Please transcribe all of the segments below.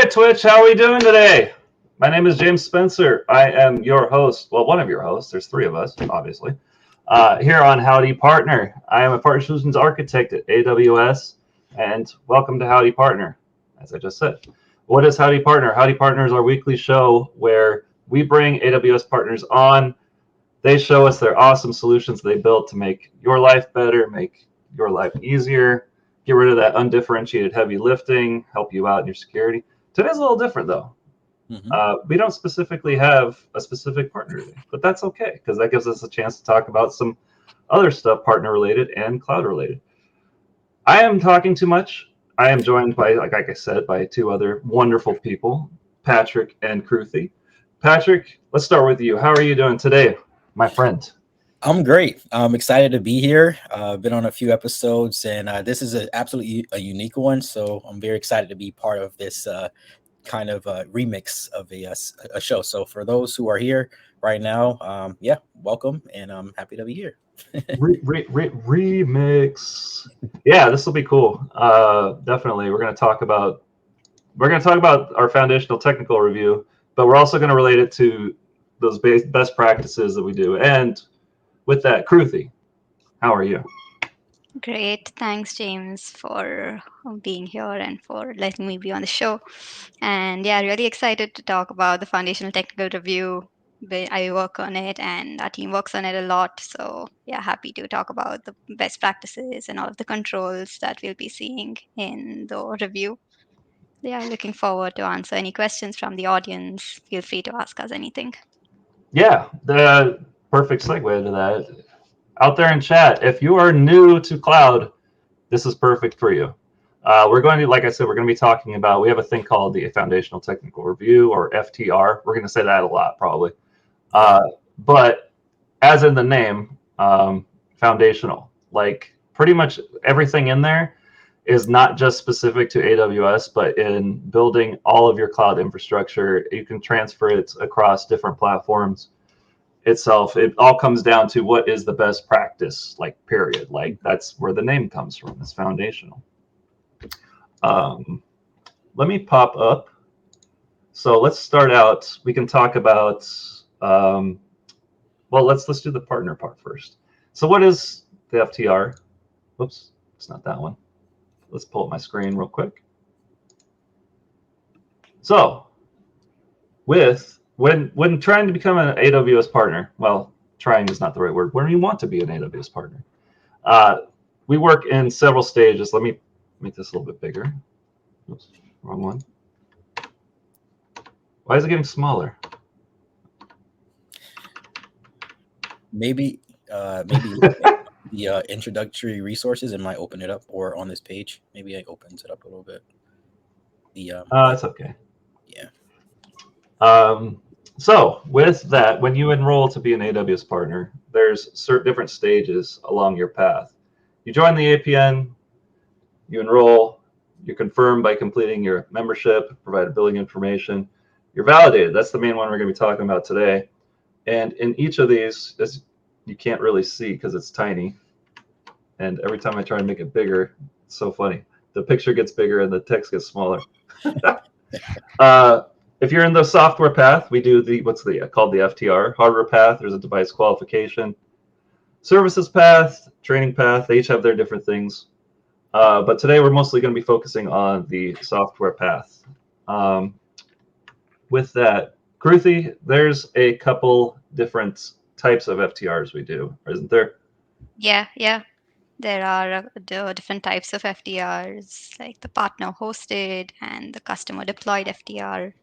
right, Twitch, how are we doing today? My name is James Spencer. I am your host. Well, one of your hosts. There's three of us, obviously. Here on Howdy Partner. I am a partner solutions architect at AWS, and welcome to Howdy Partner, as I just said. What is Howdy Partner? Howdy Partner is our weekly show where we bring AWS partners on. They show us their awesome solutions they built to make your life better, make your life easier, get rid of that undifferentiated heavy lifting, help you out in your security. Today's a little different, though. We don't specifically have a specific partner today, but that's okay, because that gives us a chance to talk about some other stuff partner-related and cloud-related. I am talking too much. I am joined by, like I said, by two other wonderful people, Patrick and Kruthi. Patrick, let's start with you. How are you doing today, my friend? I'm great. I'm excited to be here. Been on a few episodes, and this is absolutely a unique one. So I'm very excited to be part of this kind of remix of a show. So for those who are here right now, yeah, welcome, and I'm happy to be here. Remix. Yeah, this will be cool. Definitely, we're going to talk about our foundational technical review, but we're also going to relate it to those best practices that we do. And with that, Kruthi, how are you? Great. Thanks, James, for being here and for letting me be on the show. And yeah, really excited to talk about the foundational technical review. I work on it and our team works on it a lot. So yeah, happy to talk about the best practices and all of the controls that we'll be seeing in the review. Yeah, looking forward to answer any questions from the audience. Feel free to ask us anything. Yeah, the perfect segue to that. Out there in chat, if you are new to cloud, this is perfect for you. We're going to, like I said, we're going to be talking about, we have a thing called the Foundational Technical Review, or FTR. We're going to say that a lot, probably. But as in the name, foundational, like pretty much everything in there is not just specific to AWS, but in building all of your cloud infrastructure, you can transfer it across different platforms itself. It all comes down to what is the best practice, like period. Like that's where the name comes from. It's foundational. Let me pop up. So let's start out. We can talk about, well, let's do the partner part first. So what is the FTR? Whoops, it's not that one. Let's pull up my screen real quick. So when trying to become an AWS partner, well, trying is not the right word. When you want to be an AWS partner, we work in several stages. Let me make this a little bit bigger. Oops, wrong one. Why is it getting smaller? Maybe the introductory resources, it might open it up, or on this page, maybe it opens it up a little bit. It's okay. Yeah. So with that, when you enroll to be an AWS partner, there's certain different stages along your path. You join the APN, you enroll, you confirm by completing your membership, provide billing information, you're validated. That's the main one we're going to be talking about today. And in each of these, as you can't really see because it's tiny, and every time I try to make it bigger, it's so funny. The picture gets bigger and the text gets smaller. If you're in the software path, we do called the FTR. Hardware path, there's a device qualification. Services path, training path, they each have their different things. But today we're mostly going to be focusing on the software path. With that, Kruthi, there's a couple different types of FTRs we do, isn't there? Yeah. There are different types of FTRs, like the partner hosted and the customer deployed FTR.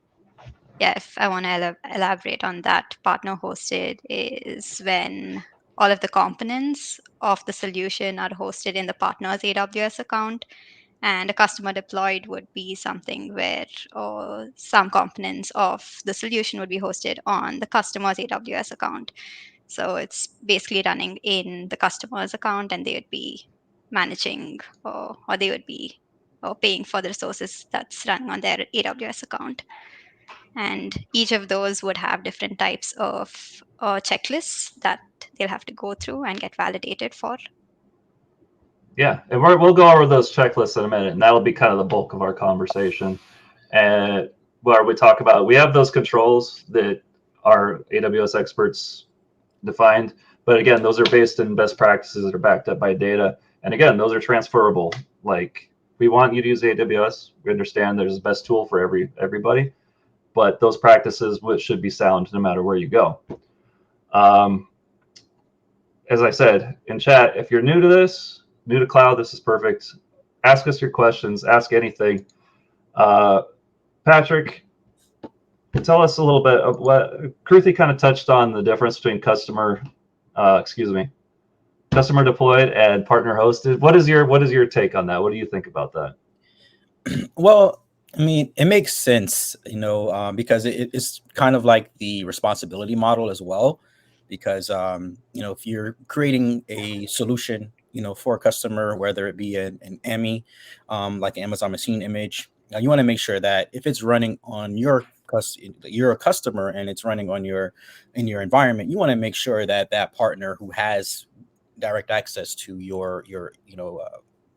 Yeah, if I want to elaborate on that, partner hosted is when all of the components of the solution are hosted in the partner's AWS account. And a customer deployed would be something where some components of the solution would be hosted on the customer's AWS account. So it's basically running in the customer's account, and they would be managing or they would be paying for the resources that's running on their AWS account. And each of those would have different types of checklists that they'll have to go through and get validated for. Yeah, and we'll go over those checklists in a minute, and that'll be kind of the bulk of our conversation. And where we talk about, we have those controls that our AWS experts defined, but again, those are based in best practices that are backed up by data. And again, those are transferable. Like, we want you to use AWS. We understand there's the best tool for everybody, but those practices should be sound no matter where you go. As I said in chat, if you're new to this, new to cloud, this is perfect. Ask us your questions, ask anything. Patrick, tell us a little bit of what Kruthi kind of touched on, the difference between customer deployed and partner hosted. What is your take on that? What do you think about that? Well, I mean, it makes sense, because it's kind of like the responsibility model as well. Because if you're creating a solution, for a customer, whether it be an AMI, like an Amazon Machine Image, you want to make sure that if it's running on you're a customer and it's running on in your environment, you want to make sure that that partner who has direct access to your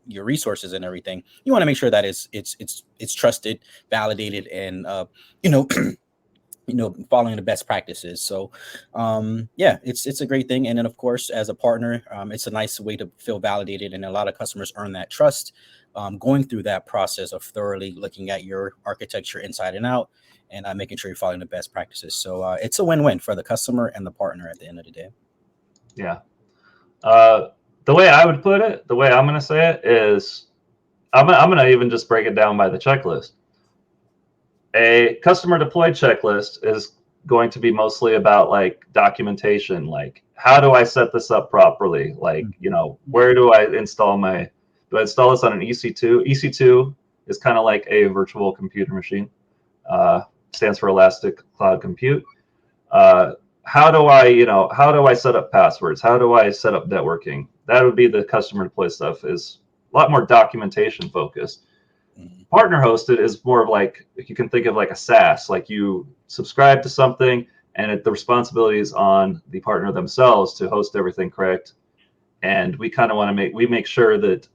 resources and everything, you want to make sure that it's trusted, validated, and following the best practices. So it's a great thing. And then of course, as a partner, it's a nice way to feel validated, and a lot of customers earn that trust going through that process of thoroughly looking at your architecture inside and out, and making sure you're following the best practices. So it's a win-win for the customer and the partner at the end of the day. Yeah. The way I would put it, the way I'm going to say it is, I'm going to even just break it down by the checklist. A customer deployed checklist is going to be mostly about like documentation, like how do I set this up properly? Like, where do I install do I install this on an EC2? EC2 is kind of like a virtual computer machine, stands for Elastic Cloud Compute. How do I set up passwords? How do I set up networking? That would be the customer deployed stuff, is a lot more documentation focused. Partner hosted is more of like, you can think of like a SaaS, like you subscribe to something and the responsibility is on the partner themselves to host everything correct. And we kind of want to make sure that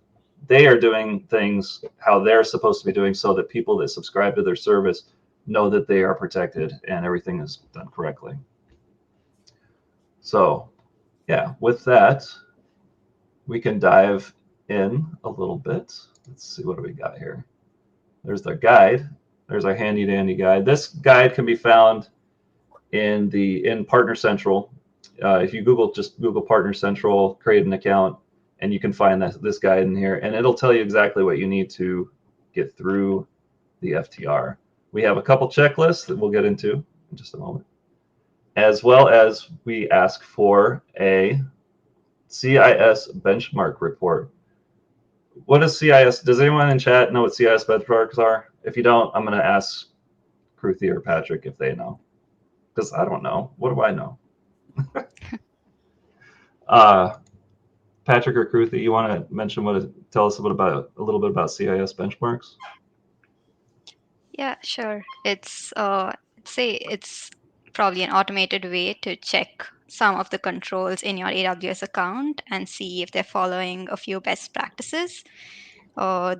they are doing things how they're supposed to be doing, so that people that subscribe to their service know that they are protected and everything is done correctly. So yeah, with that, we can dive in a little bit. Let's see, what do we got here? There's their guide. There's our handy dandy guide. This guide can be found in Partner Central. If you just Google Partner Central, create an account, and you can find this guide in here, and it'll tell you exactly what you need to get through the FTR. We have a couple checklists that we'll get into in just a moment, as well as we ask for a CIS benchmark report. What is CIS? Does anyone in chat know what CIS benchmarks are? If you don't, I'm going to ask Kruthi or Patrick if they know, because I don't know. What do I know? Patrick or Kruthi, you want to tell us a little bit about CIS benchmarks? Yeah, sure. It's probably an automated way to check some of the controls in your AWS account and see if they're following a few best practices.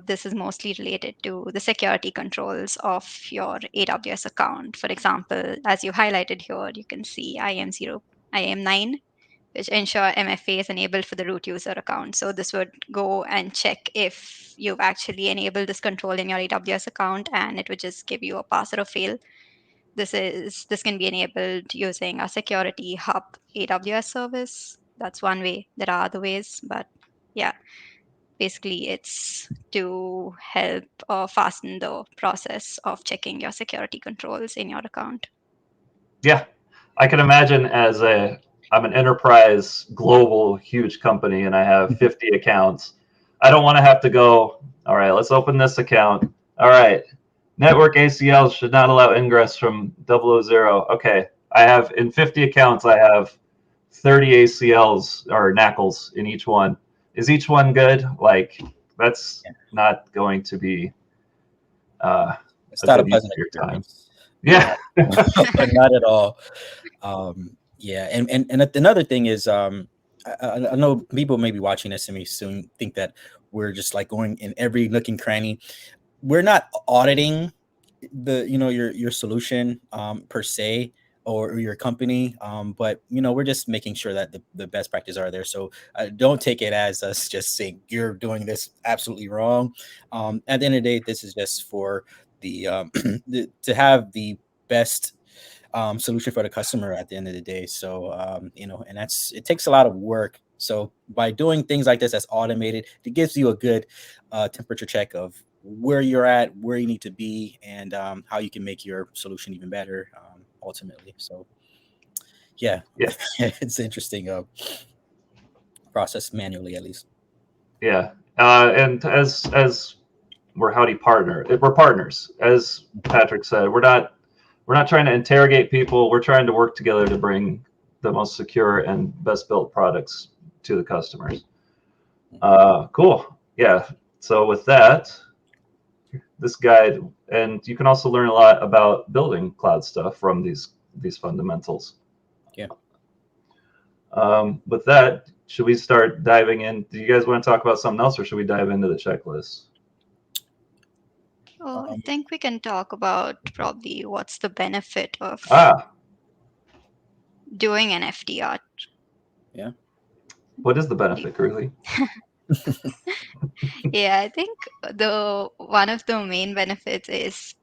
This is mostly related to the security controls of your AWS account. For example, as you highlighted here, you can see IAM9, which ensure MFA is enabled for the root user account. So this would go and check if you've actually enabled this control in your AWS account, and it would just give you a pass or a fail. This can be enabled using a security hub AWS service. That's one way. There are other ways, but yeah, basically it's to help fasten the process of checking your security controls in your account. Yeah, I can imagine I'm an enterprise, global, huge company, and I have 50 accounts. I don't want to have to go, all right, let's open this account. All right, network ACLs should not allow ingress from 000. Okay, in 50 accounts, I have 30 ACLs or NACLs in each one. Is each one good? Like, that's not going to be it's not a pleasant experience. Yeah. Not at all. And another thing is, I know people may be watching this and may soon think that we're just like going in every nook and cranny. We're not auditing your solution per se, or your company, but we're just making sure that the best practices are there. So don't take it as us just saying you're doing this absolutely wrong. At the end of the day, this is just for the, to have the best solution for the customer at the end of the day. So and it takes a lot of work. So by doing things like this that's automated, it gives you a good temperature check of where you're at, where you need to be, and how you can make your solution even better ultimately. So yeah, it's interesting process manually, at least. Yeah, and as we're Howdy we're partners. As Patrick said, we're not trying to interrogate people. We're trying to work together to bring the most secure and best built products to the customers. Cool. Yeah. So with that, this guide, and you can also learn a lot about building cloud stuff from these fundamentals. Yeah. With that, should we start diving in? Do you guys want to talk about something else, or should we dive into the checklist? Oh, I think we can talk about probably what's the benefit of doing an FTR. Yeah. What is the benefit, Kruthi? Yeah, I think one of the main benefits is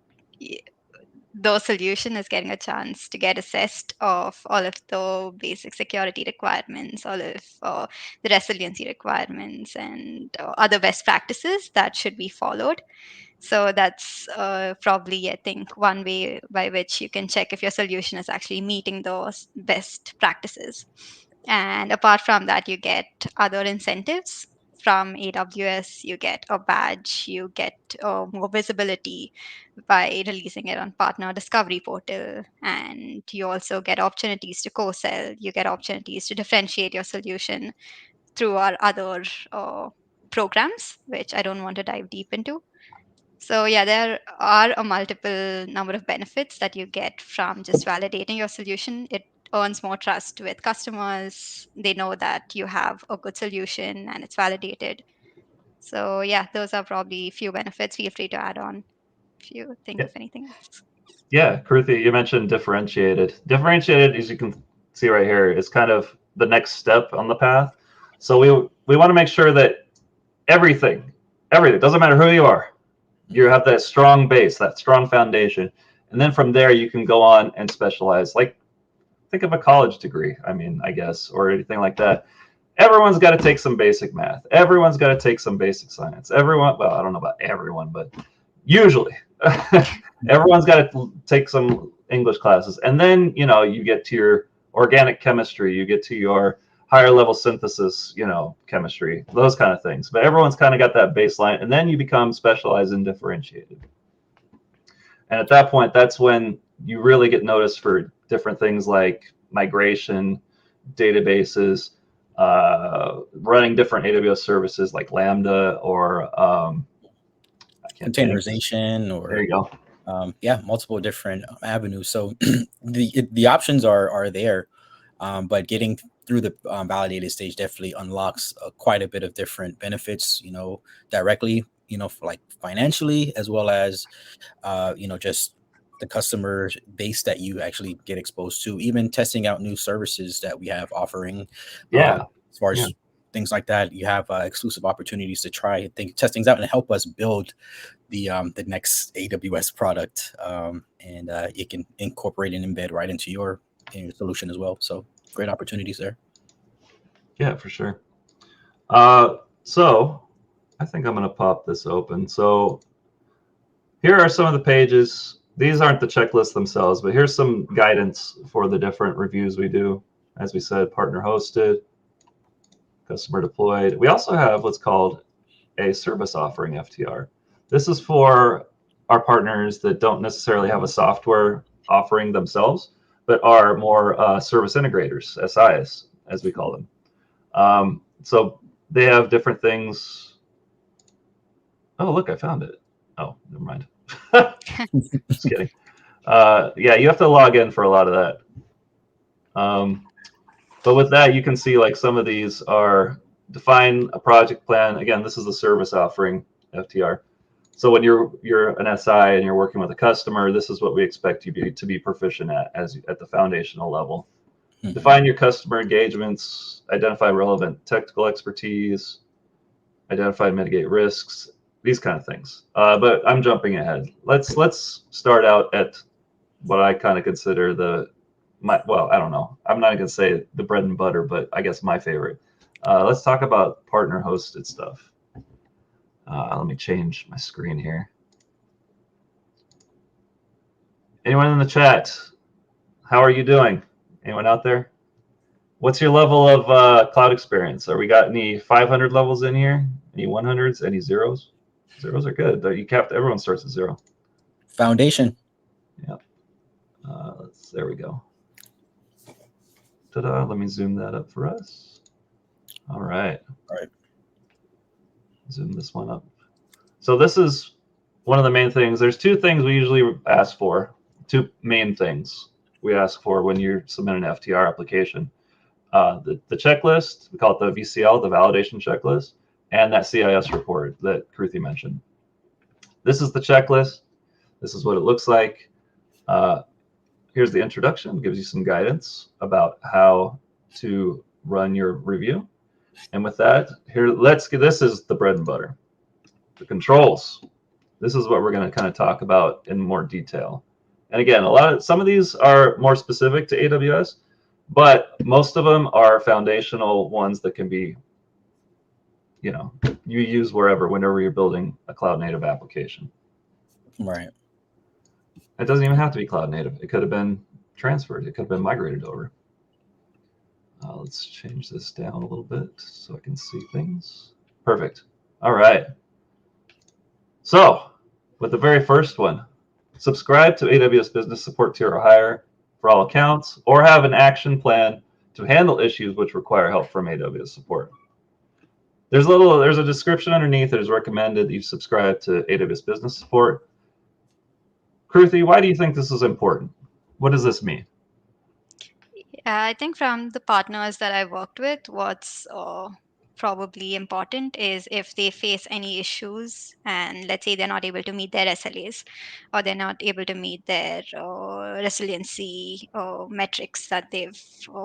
the solution is getting a chance to get assessed of all of the basic security requirements, all of the resiliency requirements, and other best practices that should be followed. So that's probably, I think, one way by which you can check if your solution is actually meeting those best practices. And apart from that, you get other incentives from AWS. You get a badge, you get more visibility by releasing it on Partner Discovery Portal. And you also get opportunities to co-sell. You get opportunities to differentiate your solution through our other programs, which I don't want to dive deep into. So yeah, there are a multiple number of benefits that you get from just validating your solution. It earns more trust with customers. They know that you have a good solution and it's validated. So yeah, those are probably few benefits. Feel free to add on if you think of anything else. Yeah, Kruthi, you mentioned differentiated. Differentiated, as you can see right here, is kind of the next step on the path. So we want to make sure that everything, doesn't matter who you are, you have that strong base, that strong foundation. And then from there, you can go on and specialize. Like, think of a college degree, I guess, or anything like that. Everyone's got to take some basic math. Everyone's got to take some basic science. Well, I don't know about everyone, but usually everyone's got to take some English classes. And then, you get to your organic chemistry, you get to your higher level synthesis, chemistry, those kind of things. But everyone's kind of got that baseline, and then you become specialized and differentiated. And at that point, that's when you really get noticed for different things like migration, databases, running different AWS services like Lambda or containerization, or there you go. Multiple different avenues. So the options are there, but getting through the validated stage definitely unlocks quite a bit of different benefits, directly, for like financially, as well as, just the customer base that you actually get exposed to, even testing out new services that we have offering. As far as things like that, you have exclusive opportunities to try test things out and help us build the next AWS product, and it can incorporate and embed right into your solution as well. So great opportunities there. Yeah, for sure. So I think I'm going to pop this open. So here are some of the pages. These aren't the checklists themselves, but here's some guidance for the different reviews we do. As we said, partner hosted, customer deployed. We also have what's called a service offering FTR. This is for our partners that don't necessarily have a software offering themselves, but are more service integrators, SIs, as we call them. So they have different things. Oh, look, I found it. Oh, never mind. Just kidding. Yeah, you have to log in for a lot of that. But with that, you can see like some of these are define a project plan. Again, this is the service offering FTR. So when you're an SI and you're working with a customer, this is what we expect you to be proficient at the foundational level. Mhm. Define your customer engagements, identify relevant technical expertise, identify and mitigate risks, these kind of things. But I'm jumping ahead. Let's start out at what I kind of consider well, I don't know. I'm not going to say the bread and butter, but I guess my favorite. Let's talk about partner hosted stuff. Let me change my screen here. Anyone in the chat? How are you doing? Anyone out there? What's your level of cloud experience? Are we got any 500 levels in here? Any 100s? Any zeros? Zeros are good. Everyone starts at 0. Foundation. Yeah. There we go. Ta-da! Let me zoom that up for us. All right. All right. Zoom this one up. So this is one of the main things. There's 2 things we usually ask for. 2 main things we ask for when you're submitting an FTR application. The checklist, we call it the VCL, the validation checklist, and that CIS report that Kruthi mentioned. This is the checklist. This is what it looks like. Here's the introduction, gives you some guidance about how to run your review. And with that, this is the bread and butter. The controls. This is what we're going to kind of talk about in more detail. And again, some of these are more specific to AWS, but most of them are foundational ones that can be, you use whenever you're building a cloud native application. Right. It doesn't even have to be cloud native. It could have been transferred. It could have been migrated over. Let's change this down a little bit so I can see things. Perfect. All right. So with the very first one, subscribe to AWS Business Support Tier or higher for all accounts, or have an action plan to handle issues which require help from AWS support. There's a description underneath. It is recommended that you subscribe to AWS Business Support. Kruthi, why do you think this is important? What does this mean? I think from the partners that I worked with, what's probably important is if they face any issues and let's say they're not able to meet their SLAs or they're not able to meet their resiliency metrics that they've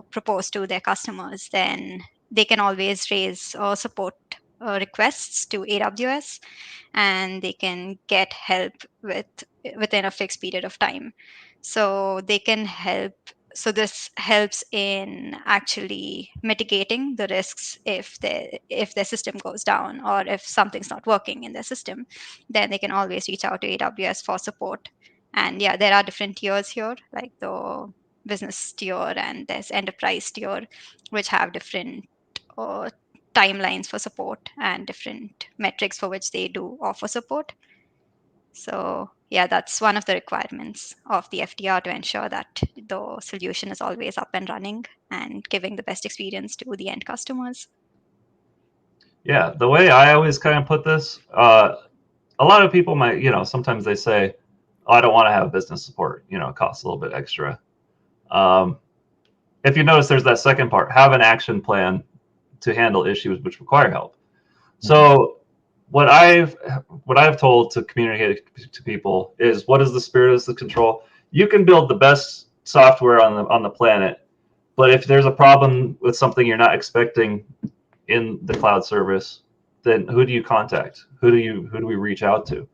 proposed to their customers, then they can always raise support requests to AWS and they can get help within a fixed period of time. So they can help. So this helps in actually mitigating the risks if their system goes down or if something's not working in their system. Then they can always reach out to AWS for support. And yeah, there are different tiers here, like the business tier and there's enterprise tier, which have different uh, timelines for support and different metrics for which they do offer support. So yeah, that's one of the requirements of the FTR to ensure that the solution is always up and running and giving the best experience to the end customers. Yeah, the way I always kind of put this, a lot of people might, sometimes they say, oh, I don't want to have business support. It costs a little bit extra. If you notice, there's that second part, have an action plan to handle issues which require help. So what I've told to communicate to people is, what is the spirit of the control? You can build the best software on the planet, but if there's a problem with something you're not expecting in the cloud service, then who do you contact? Who do we reach out to?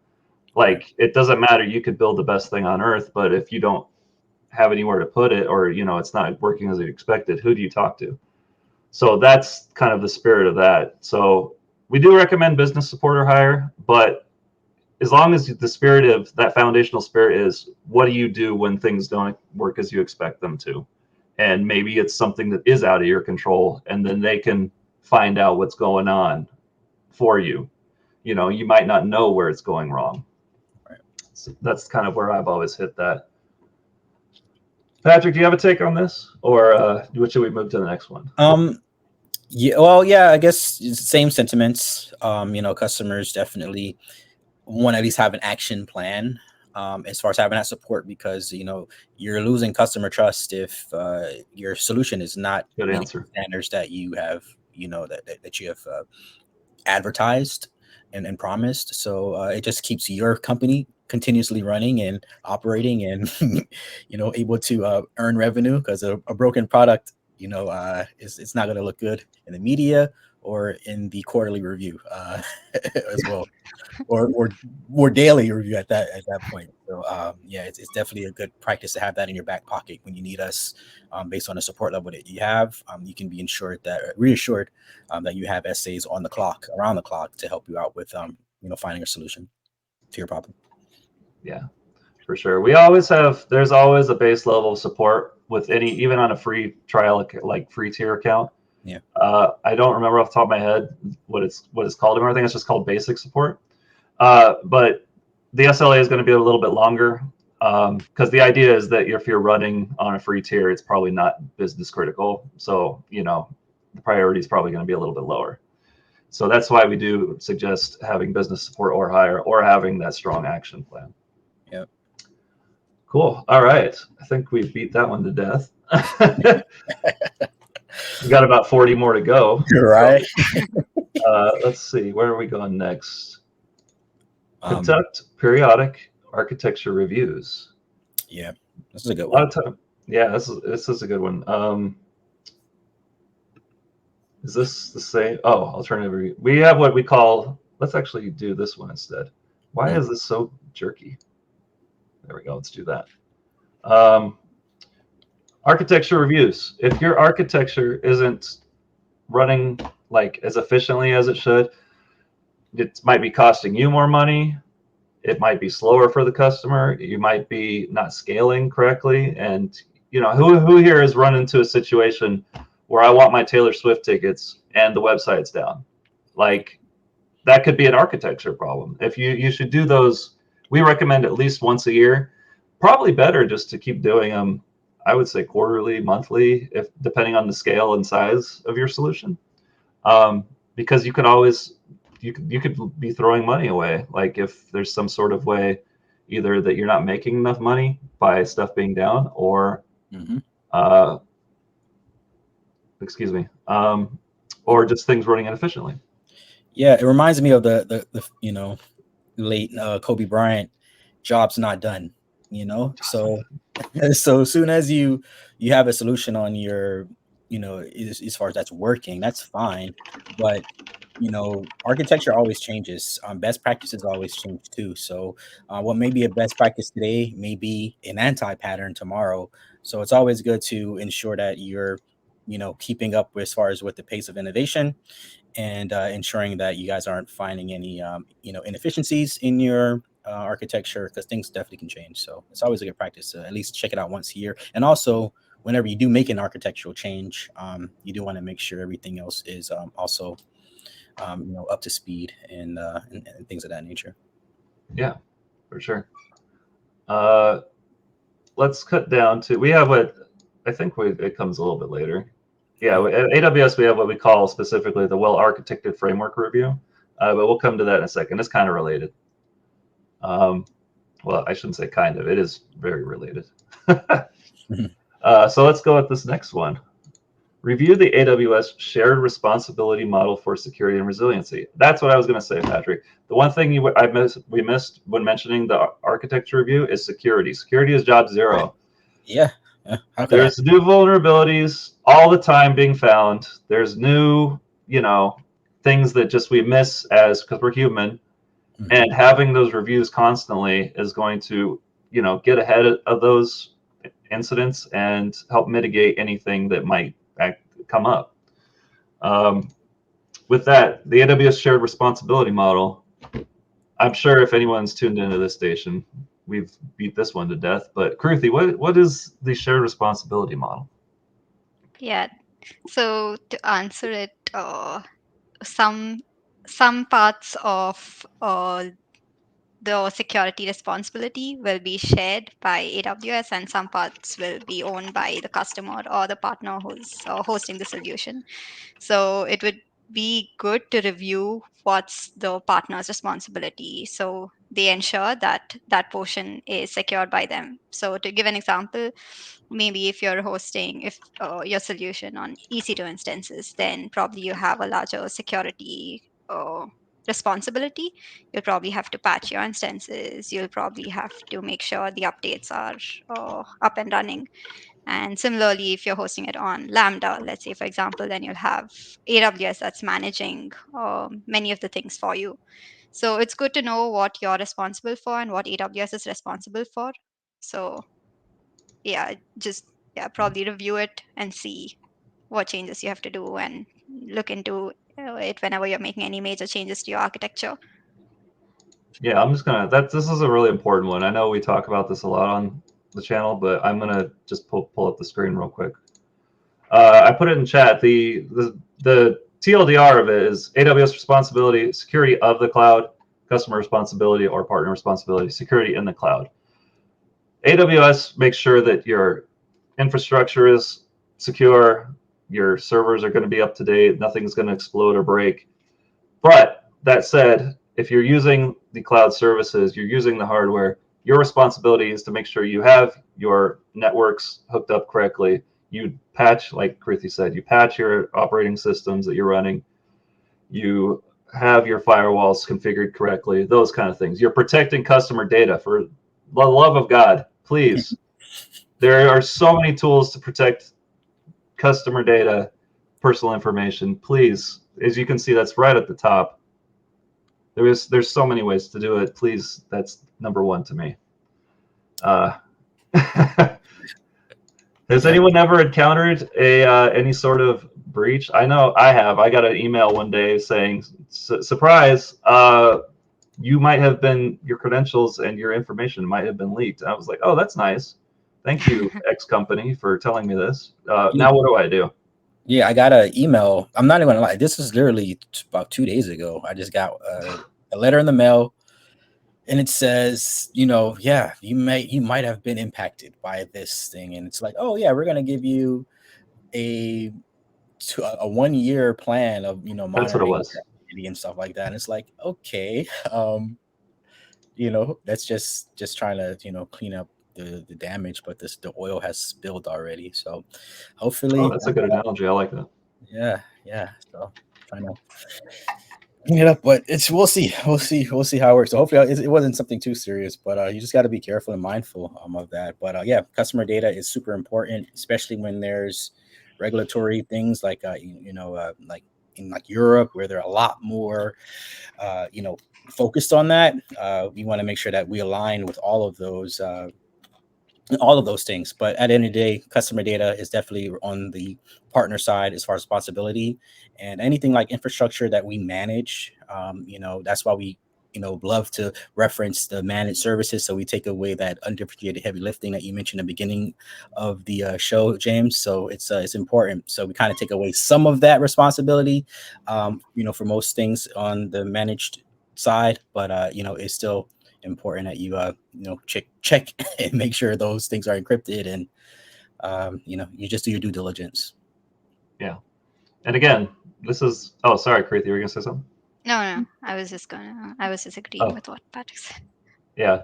Like, it doesn't matter. You could build the best thing on earth, but if you don't have anywhere to put it, or it's not working as you expected, who do you talk to? So that's kind of the spirit of that. So we do recommend business support or higher, but as long as the spirit of that foundational spirit is, what do you do when things don't work as you expect them to? And maybe it's something that is out of your control, and then they can find out what's going on for you. You might not know where it's going wrong. Right. So that's kind of where I've always hit that. Patrick, do you have a take on this, or should we move to the next one? Yeah, well, yeah, I guess same sentiments. Customers definitely want to at least have an action plan as far as having that support, because you're losing customer trust if your solution is not meeting standards that you have that you have advertised. and promised. So it just keeps your company continuously running and operating and able to earn revenue, because a broken product it's not going to look good in the media or in the quarterly review as well, or daily review at that point. So yeah, it's definitely a good practice to have that in your back pocket when you need us. Based on the support level that you have, you can be reassured that you have SAs on the clock, around the clock, to help you out with finding a solution to your problem. Yeah, for sure. There's always a base level of support with even on a free trial, like free tier account. Yeah. I don't remember off the top of my head what it's called anymore. I think it's just called basic support. But the SLA is going to be a little bit longer, because the idea is that if you're running on a free tier, it's probably not business critical. So, the priority is probably going to be a little bit lower. So that's why we do suggest having business support or higher, or having that strong action plan. Yep. Cool. All right. I think we beat that one to death. We got about 40 more to go. Right. Let's see. Where are we going next? Conduct periodic architecture reviews. Yeah, this is a good A lot one. of time. Yeah, this is a good one. Is this the same? Oh, alternative review. We have what we call. Let's actually do this one instead. Why is this so jerky? There we go. Let's do that. Architecture reviews. If your architecture isn't running like as efficiently as it should, it might be costing you more money. It might be slower for the customer. You might be not scaling correctly. And who here has run into a situation where I want my Taylor Swift tickets and the website's down? Like, that could be an architecture problem. If you should do those, we recommend at least once a year. Probably better just to keep doing them, I would say quarterly, monthly, if depending on the scale and size of your solution. Because you could be throwing money away. Like, if there's some sort of way, either that you're not making enough money by stuff being down, or excuse me, or just things running inefficiently. Yeah, it reminds me of the late Kobe Bryant, job's not done. So as soon as you have a solution on your, as far as that's working, that's fine. But architecture always changes. Best practices always change too. So what may be a best practice today may be an anti-pattern tomorrow. So it's always good to ensure that you're keeping up as far as with the pace of innovation, and ensuring that you guys aren't finding any inefficiencies in your architecture, because things definitely can change. So it's always a good practice to at least check it out once a year. And also, whenever you do make an architectural change, you do want to make sure everything else is also up to speed, and things of that nature. Yeah, for sure. Let's cut down to, we have what I think it comes a little bit later. Yeah, at AWS we have what we call specifically the well-architected framework review, but we'll come to that in a second. It's kind of related. Well, I shouldn't say kind of. It is very related. So let's go with this next one. Review the AWS shared responsibility model for security and resiliency. That's what I was going to say, Patrick. The one thing we missed when mentioning the architecture review is security. Security is job zero. Yeah. There's new vulnerabilities all the time being found. There's new, things that just we miss because we're human. And having those reviews constantly is going to, get ahead of those incidents and help mitigate anything that might come up. With that, the AWS shared responsibility model, I'm sure if anyone's tuned into this station, we've beat this one to death. But Kruthi, what is the shared responsibility model? Yeah. So to answer it, some parts of the security responsibility will be shared by AWS, and some parts will be owned by the customer or the partner who's hosting the solution. So it would be good to review what's the partner's responsibility, so they ensure that that portion is secured by them. So to give an example, maybe if you're hosting your solution on EC2 instances, then probably you have a larger security responsibility, you'll probably have to patch your instances. You'll probably have to make sure the updates are up and running. And similarly, if you're hosting it on Lambda, let's say, for example, then you'll have AWS that's managing many of the things for you. So it's good to know what you're responsible for and what AWS is responsible for. So yeah, just probably review it and see what changes you have to do and look into it whenever you're making any major changes to your architecture. Yeah, I'm just gonna this is a really important one. I know we talk about this a lot on the channel, but I'm gonna just pull up the screen real quick. I put it in chat. The TLDR of it is AWS responsibility, security of the cloud, customer responsibility or partner responsibility, security in the cloud. AWS makes sure that your infrastructure is secure, your servers are going to be up to date, nothing's going to explode or break. But that said, if you're using the cloud services, you're using the hardware, your responsibility is to make sure you have your networks hooked up correctly. You patch, like Kruthi said, you patch your operating systems that you're running. You have your firewalls configured correctly, those kind of things. You're protecting customer data. For the love of God, please. There are so many tools to protect customer data, personal information. Please, as you can see, that's right at the top. There's so many ways to do it. Please, that's number one to me. Has anyone ever encountered any sort of breach? I know I have. I got an email one day saying, surprise, you might have been, your credentials and your information might have been leaked. And I was like, oh, that's nice. Thank you, X company, for telling me this. Now what do I do? Yeah, I got an email. I'm not even gonna lie. This was literally about 2 days ago. I just got a letter in the mail, and it says, you might have been impacted by this thing, and it's like, oh yeah, we're gonna give you a 1-year plan of That's what it monitoring was. and stuff like that. And it's like, okay, that's just trying to clean up the damage, but the oil has spilled already. So hopefully, oh, that's a good analogy. I like that. Yeah. So trying to clean it up, but we'll see how it works. So hopefully it wasn't something too serious, but you just got to be careful and mindful of that. But yeah, customer data is super important, especially when there's regulatory things like like in like Europe, where they're a lot more focused on that. We want to make sure that we align with all of those things. But at the end of the day, customer data is definitely on the partner side as far as responsibility, and anything like infrastructure that we manage. That's why we love to reference the managed services, so we take away that undifferentiated heavy lifting that you mentioned in the beginning of the show, James. So it's important. So we kind of take away some of that responsibility, for most things on the managed side, but it's still important that you check and make sure those things are encrypted, and you just do your due diligence. Yeah. And again, this is, oh, sorry, Kruthi, you were gonna say something? No, I was just agreeing with what Patrick said. Yeah.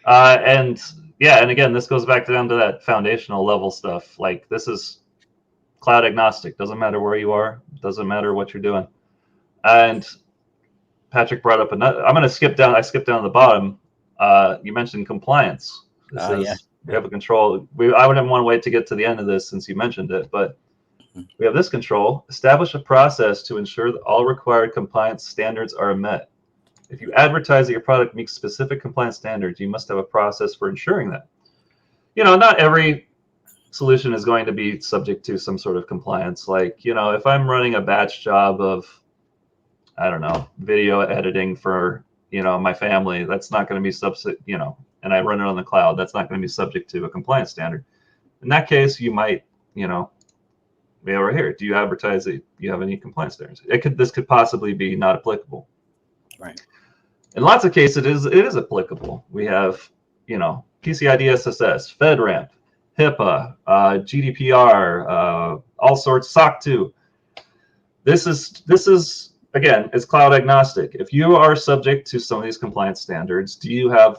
And again, this goes back down to that foundational level stuff. Like, this is cloud agnostic. Doesn't matter where you are. Doesn't matter what you're doing. And Patrick brought up another. I'm going to skip down. I skipped down to the bottom. You mentioned compliance. This is we have a control. I wouldn't want to wait to get to the end of this since you mentioned it, but we have this control. Establish a process to ensure that all required compliance standards are met. If you advertise that your product meets specific compliance standards, you must have a process for ensuring that. Not every solution is going to be subject to some sort of compliance. Like, if I'm running a batch job of, I don't know, video editing for, my family, that's not going to be and I run it on the cloud, that's not going to be subject to a compliance standard. In that case, you might, be over here. Do you advertise that you have any compliance standards? This could possibly be not applicable. Right. In lots of cases, it is applicable. We have, PCI DSS, FedRAMP, HIPAA, GDPR, all sorts, SOC 2. This is again, it's cloud agnostic. If you are subject to some of these compliance standards, do you have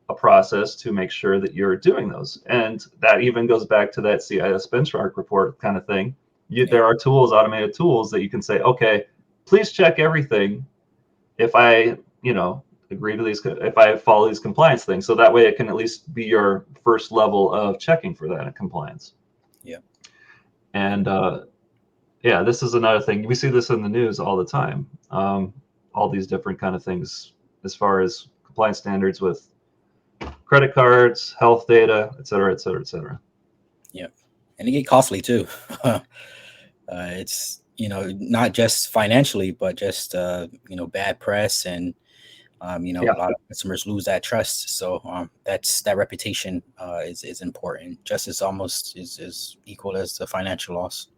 a process to make sure that you're doing those? And that even goes back to that CIS benchmark report kind of thing. There are tools, automated tools that you can say, okay, please check everything if I, agree to these, if I follow these compliance things. So that way it can at least be your first level of checking for that in compliance. Yeah. And yeah, this is another thing. We see this in the news all the time. All these different kind of things as far as compliance standards with credit cards, health data, et cetera, et cetera, et cetera. Yeah. And they get costly too. It's, not just financially, but just, bad press and, a lot of customers lose that trust. So that reputation is important. Just as almost is equal as the financial loss.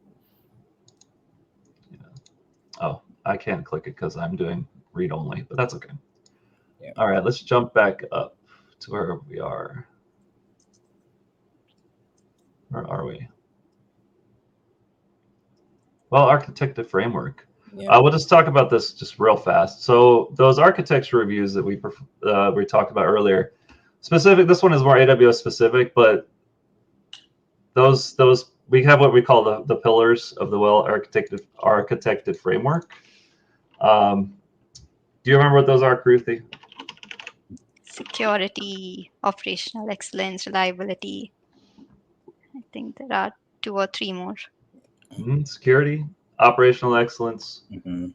Yeah. Oh, I can't click it because I'm doing read only, but that's okay. Yeah. All right, let's jump back up to where we are. Where are we? Well, architected framework. Yeah. We'll just talk about this just real fast. So those architecture reviews that we talked about earlier, specific. This one is more AWS specific, but those we have what we call the pillars of the well architected framework. Do you remember what those are, Kruthi? Security, operational excellence, reliability. I think there are 2 or 3 more. Security, operational excellence, Mm-hmm.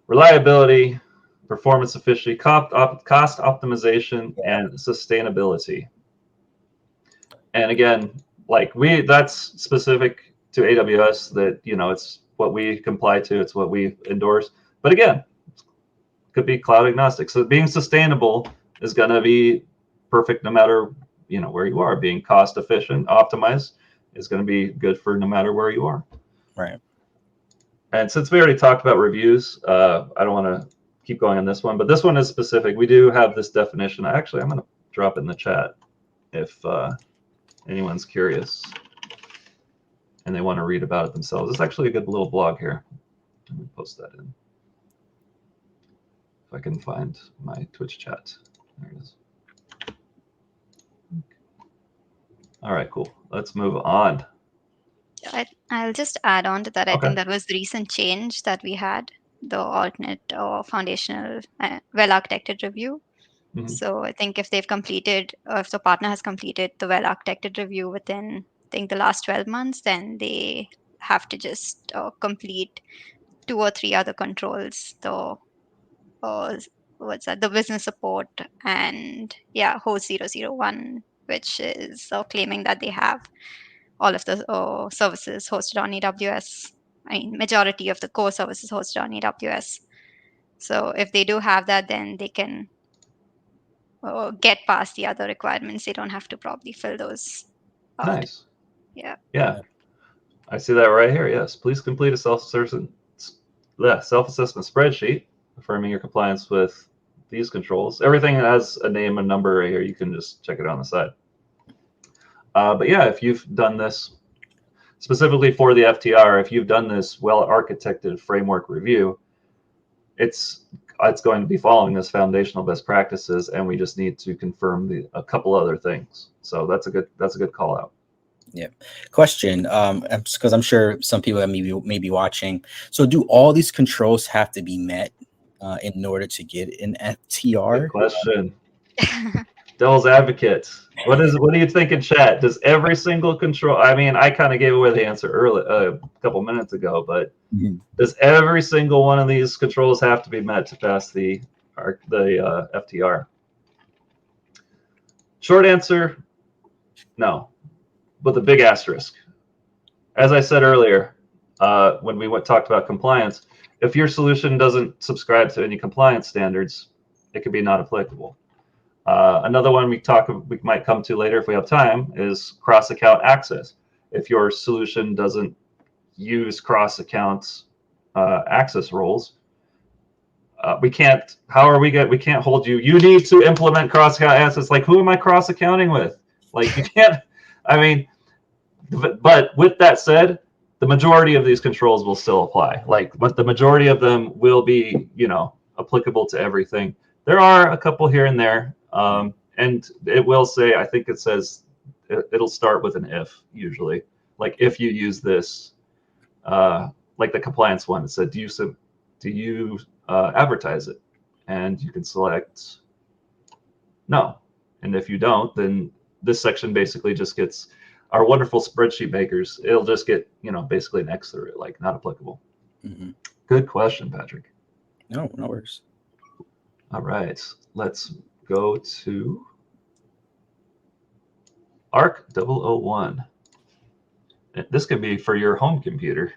reliability, performance efficiency, cost optimization, Yeah. and sustainability. And again, that's specific to AWS, that it's what we comply to, it's what we endorse. But again, could be cloud agnostic. So being sustainable is going to be perfect no matter where you are. Being cost efficient, optimized is going to be good for no matter where you are. Right. And since we already talked about reviews, I don't want to keep going on this one, but this one is specific. We do have this definition. Actually, I'm going to drop it in the chat if anyone's curious and they want to read about it themselves. It's actually a good little blog here. Let me post that in. If I can find my Twitch chat. There it is. All right, cool. Let's move on. I'll just add on to that. I Okay. think that was the recent change that we had, the alternate or foundational well-architected review. Mhm. So I think if the partner has completed the well-architected review within, I think, the last 12 months, then they have to just complete 2 or 3 other controls. What's that? The business support and host 001, which is claiming that they have all of the services hosted on AWS. I mean, majority of the core services hosted on AWS. So if they do have that, then they can get past the other requirements. They don't have to probably fill those out. Nice. Yeah. Yeah. I see that right here. Yes. Please complete a self-assessment spreadsheet affirming your compliance with these controls. Everything has a name and number right here. You can just check it on the side. But yeah, if you've done this specifically for the FTR, if you've done this well-architected framework review, it's going to be following this foundational best practices, and we just need to confirm a couple other things. So that's a good call out. Yeah. Question, because I'm sure some people that may be watching. So do all these controls have to be met in order to get an FTR? Good question. Devil's advocate. What do you think in chat? Does every single control? I mean, I kind of gave away the answer a couple minutes ago, but does every single one of these controls have to be met to pass the FTR? Short answer, no, with a big asterisk. As I said earlier, when we talked about compliance, if your solution doesn't subscribe to any compliance standards, it could be not applicable. Another one we might come to later if we have time is cross-account access. If your solution doesn't use cross-account access roles, we can't. We can't hold you. You need to implement cross-account access. Like, who am I cross-accounting with? Like, you can't. I mean, but with that said, the majority of these controls will still apply. But the majority of them will be, applicable to everything. There are a couple here and there. And it will say, I think it says, it'll start with an if, usually. Like, if you use this, like the compliance one, it said, do you advertise it? and you can select no. And if you don't, then this section basically just gets our wonderful spreadsheet makers. It'll just get, basically an X through it, like not applicable. Mm-hmm. Good question, Patrick. No worries. All right, let's go to ARC 001. This could be for your home computer.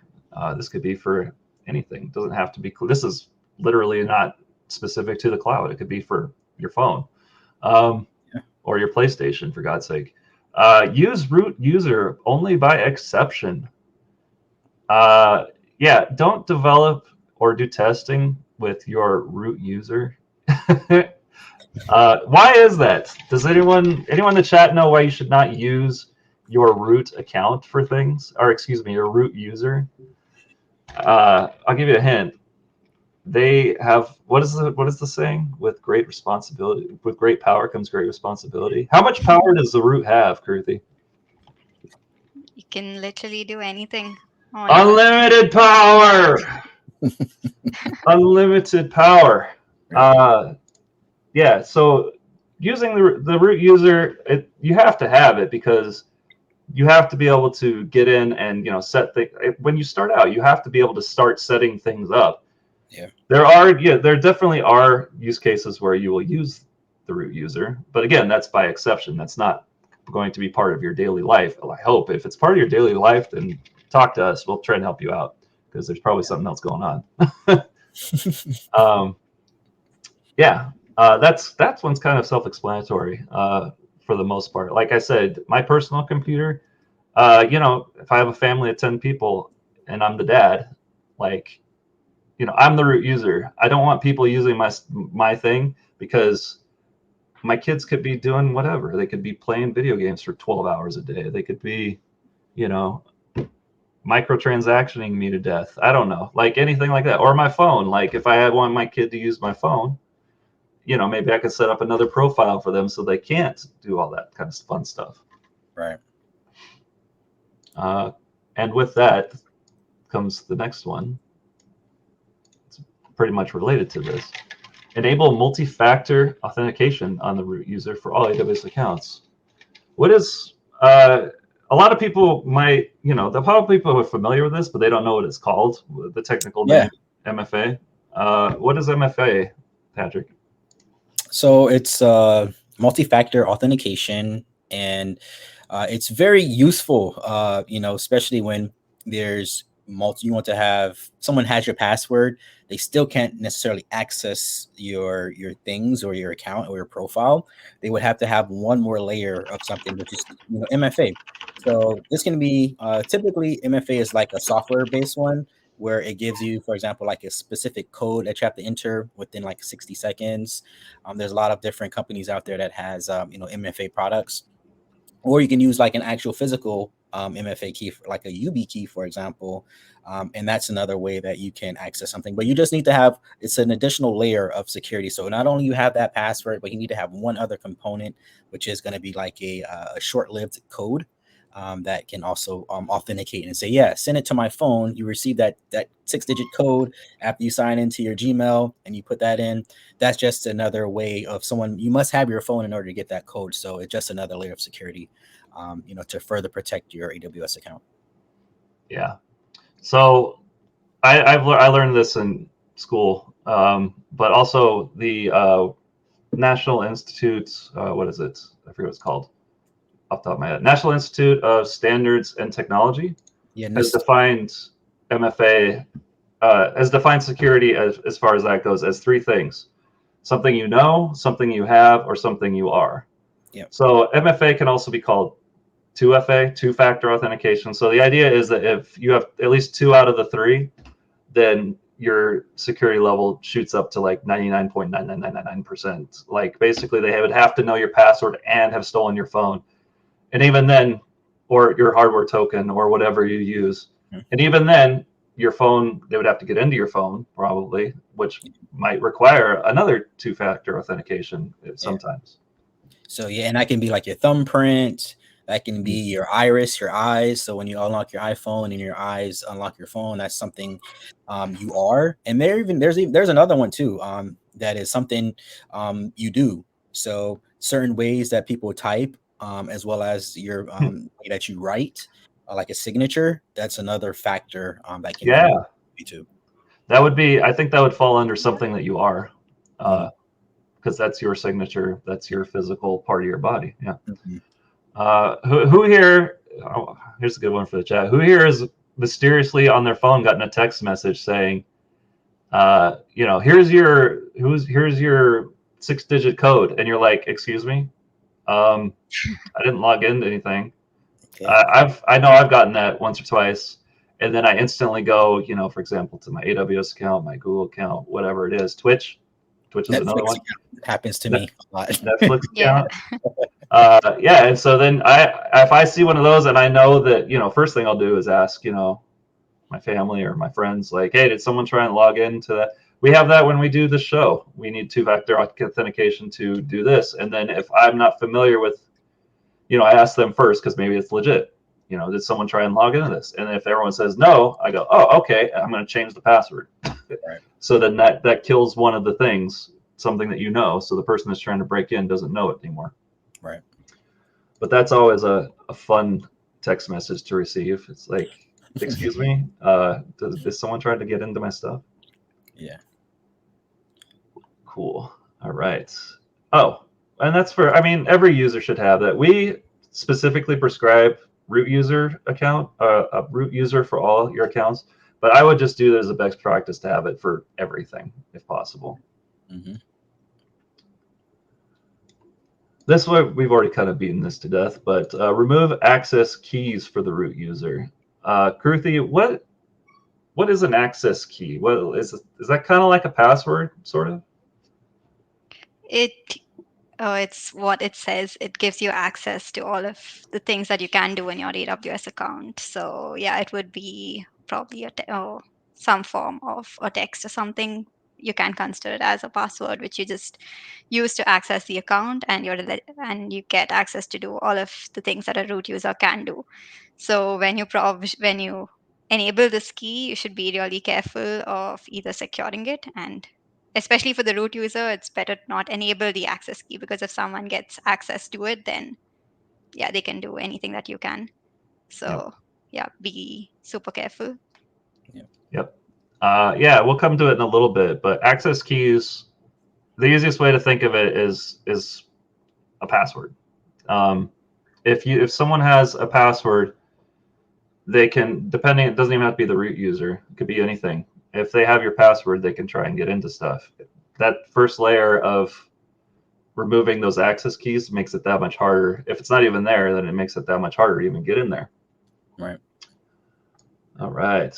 This could be for anything. It doesn't have to be. This is literally not specific to the cloud. It could be for your phone or your PlayStation, for God's sake. Use root user only by exception. Don't develop or do testing with your root user. Why is that? Does anyone in the chat know why you should not use your root account for things? Or excuse me, your root user? I'll give you a hint. They have what is the saying? With great responsibility, with great power comes great responsibility. How much power does the root have, Kruthi? You can literally do anything. Unlimited power. Unlimited power. So using the root user, you have to have it because you have to be able to get in and set things. When you start out, you have to be able to start setting things up. Yeah. There definitely are use cases where you will use the root user, but again, that's by exception. That's not going to be part of your daily life. Well, I hope if it's part of your daily life, then talk to us. We'll try and help you out because there's probably something else going on. That one's kind of self-explanatory for the most part. Like I said, my personal computer, if I have a family of 10 people and I'm the dad, I'm the root user. I don't want people using my thing because my kids could be doing whatever. They could be playing video games for 12 hours a day. They could be, microtransactioning me to death. I don't know, like anything like that. Or my phone. Like if I want my kid to use my phone, maybe I could set up another profile for them so they can't do all that kind of fun stuff. Right. And with that comes the next one. It's pretty much related to this. Enable multi-factor authentication on the root user for all AWS accounts. What is a lot of people might, the probably people are familiar with this, but they don't know what it's called. The technical name, MFA. What is MFA, Patrick? So it's multi-factor authentication, and it's very useful, especially when there's you want to have someone has your password, they still can't necessarily access your things or your account or your profile. They would have to have one more layer of something, which is MFA. So this can be typically MFA is like a software-based one where it gives you, for example, like a specific code that you have to enter within like 60 seconds. There's a lot of different companies out there that has MFA products, or you can use like an actual physical MFA key, like a UB key, for example. And that's another way that you can access something, but you just need to have, it's an additional layer of security. So not only you have that password, but you need to have one other component, which is going to be like a short-lived code that can also authenticate and say, yeah, send it to my phone. You receive that 6-digit code after you sign into your Gmail and you put that in. That's just another way of you must have your phone in order to get that code. So it's just another layer of security, to further protect your AWS account. Yeah. So I learned this in school, but also the National Institute, what is it? I forget what it's called. Off the top of my head, National Institute of Standards and Technology has defined MFA, has defined security as far as that goes as three things: something you know, something you have, or something you are. Yep. So MFA can also be called 2FA, two-factor authentication. So the idea is that if you have at least 2 out of the 3, then your security level shoots up to like 99.99999%. Like basically they would have to know your password and have stolen your phone. And even then, or your hardware token or whatever you use. And even then, your phone, they would have to get into your phone probably, which might require another 2-factor authentication sometimes. So yeah, and that can be like your thumbprint. That can be your iris, your eyes. So when you unlock your iPhone and your eyes unlock your phone, that's something you are. And there's another one too. that is something you do. So certain ways that people type, as well as your way that you write, like a signature, that's another factor that can Yeah, be too. that would be. I think that would fall under something that you are, because that's your signature. That's your physical part of your body. Yeah. Who here? Oh, here's a good one for the chat. Who here is mysteriously on their phone gotten a text message saying, here's your 6-digit code, and you're like, excuse me, I didn't log into anything. Okay. I know I've gotten that once or twice, and then I instantly go, for example, to my AWS account, my Google account, whatever it is, Twitch is Netflix another one. happens to me a lot. Netflix Yeah. account. Yeah, and so then if I see one of those and I know that, first thing I'll do is ask, my family or my friends, like, hey, did someone try and log into that? We have that when we do the show. We need 2-factor authentication to do this. And then if I'm not familiar with, I ask them first because maybe it's legit. Did someone try and log into this? And if everyone says no, I go, oh, okay, I'm going to change the password. Right. So then that kills one of the things, something that so the person that's trying to break in doesn't know it anymore. Right. But that's always a fun text message to receive. It's like, excuse me, is someone trying to get into my stuff? Yeah. Cool. All right. Oh, and that's every user should have that. We specifically prescribe root user account, a root user for all your accounts, but I would just do it as a best practice to have it for everything if possible. This way, we've already kind of beaten this to death, but remove access keys for the root user. Kruthi, what is an access key? What is that kind of like a password, sort of? It's what it says. It gives you access to all of the things that you can do in your AWS account. So yeah, it would be probably some form of a text or something. You can consider it as a password, which you just use to access the account, and you get access to do all of the things that a root user can do. So when you enable this key, you should be really careful of either securing it, and especially for the root user, it's better to not enable the access key, because if someone gets access to it, then yeah, they can do anything that you can. So yeah, be super careful. Yep. Yeah, we'll come to it in a little bit, but access keys, the easiest way to think of it is a password. If someone has a password, they can, depending, it doesn't even have to be the root user, it could be anything. If they have your password, they can try and get into stuff. That first layer of removing those access keys makes it that much harder. If it's not even there, then it makes it that much harder to even get in there. Right. All right.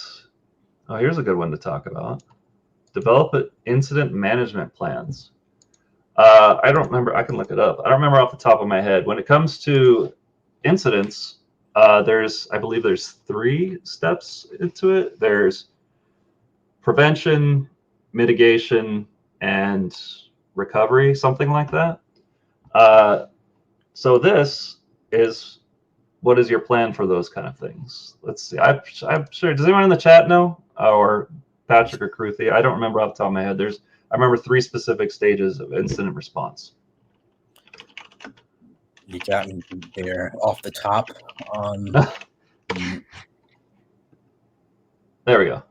Oh, here's a good one to talk about. Develop incident management plans. I don't remember. I can look it up. I don't remember off the top of my head. When it comes to incidents, I believe there's 3 steps into it. There's prevention, mitigation, and recovery, something like that. So this is, what is your plan for those kind of things? Let's see. I'm sure. Does anyone in the chat know, or Patrick or Kruthi? I don't remember off the top of my head. I remember 3 specific stages of incident response. You got me there off the top. There we go.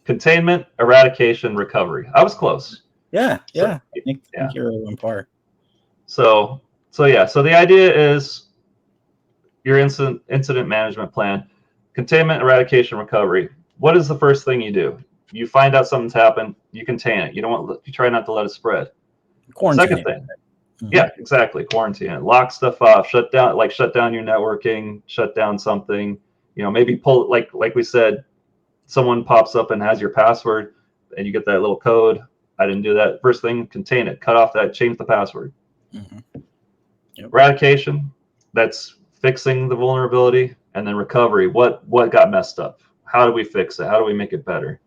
Containment, eradication, recovery. I was close. Yeah. So, I think you're on par. So the idea is your incident management plan, containment, eradication, recovery. What is the first thing you do? You find out something's happened. You contain it. You try not to let it spread. Quarantine. Second thing. Yeah, exactly. Quarantine it. Lock stuff off. Shut down your networking. Shut down something. Maybe pull, like we said, someone pops up and has your password, and you get that little code. I didn't do that. First thing, contain it. Cut off that. Change the password. Eradication. That's fixing the vulnerability, and then recovery. What got messed up? How do we fix it? How do we make it better?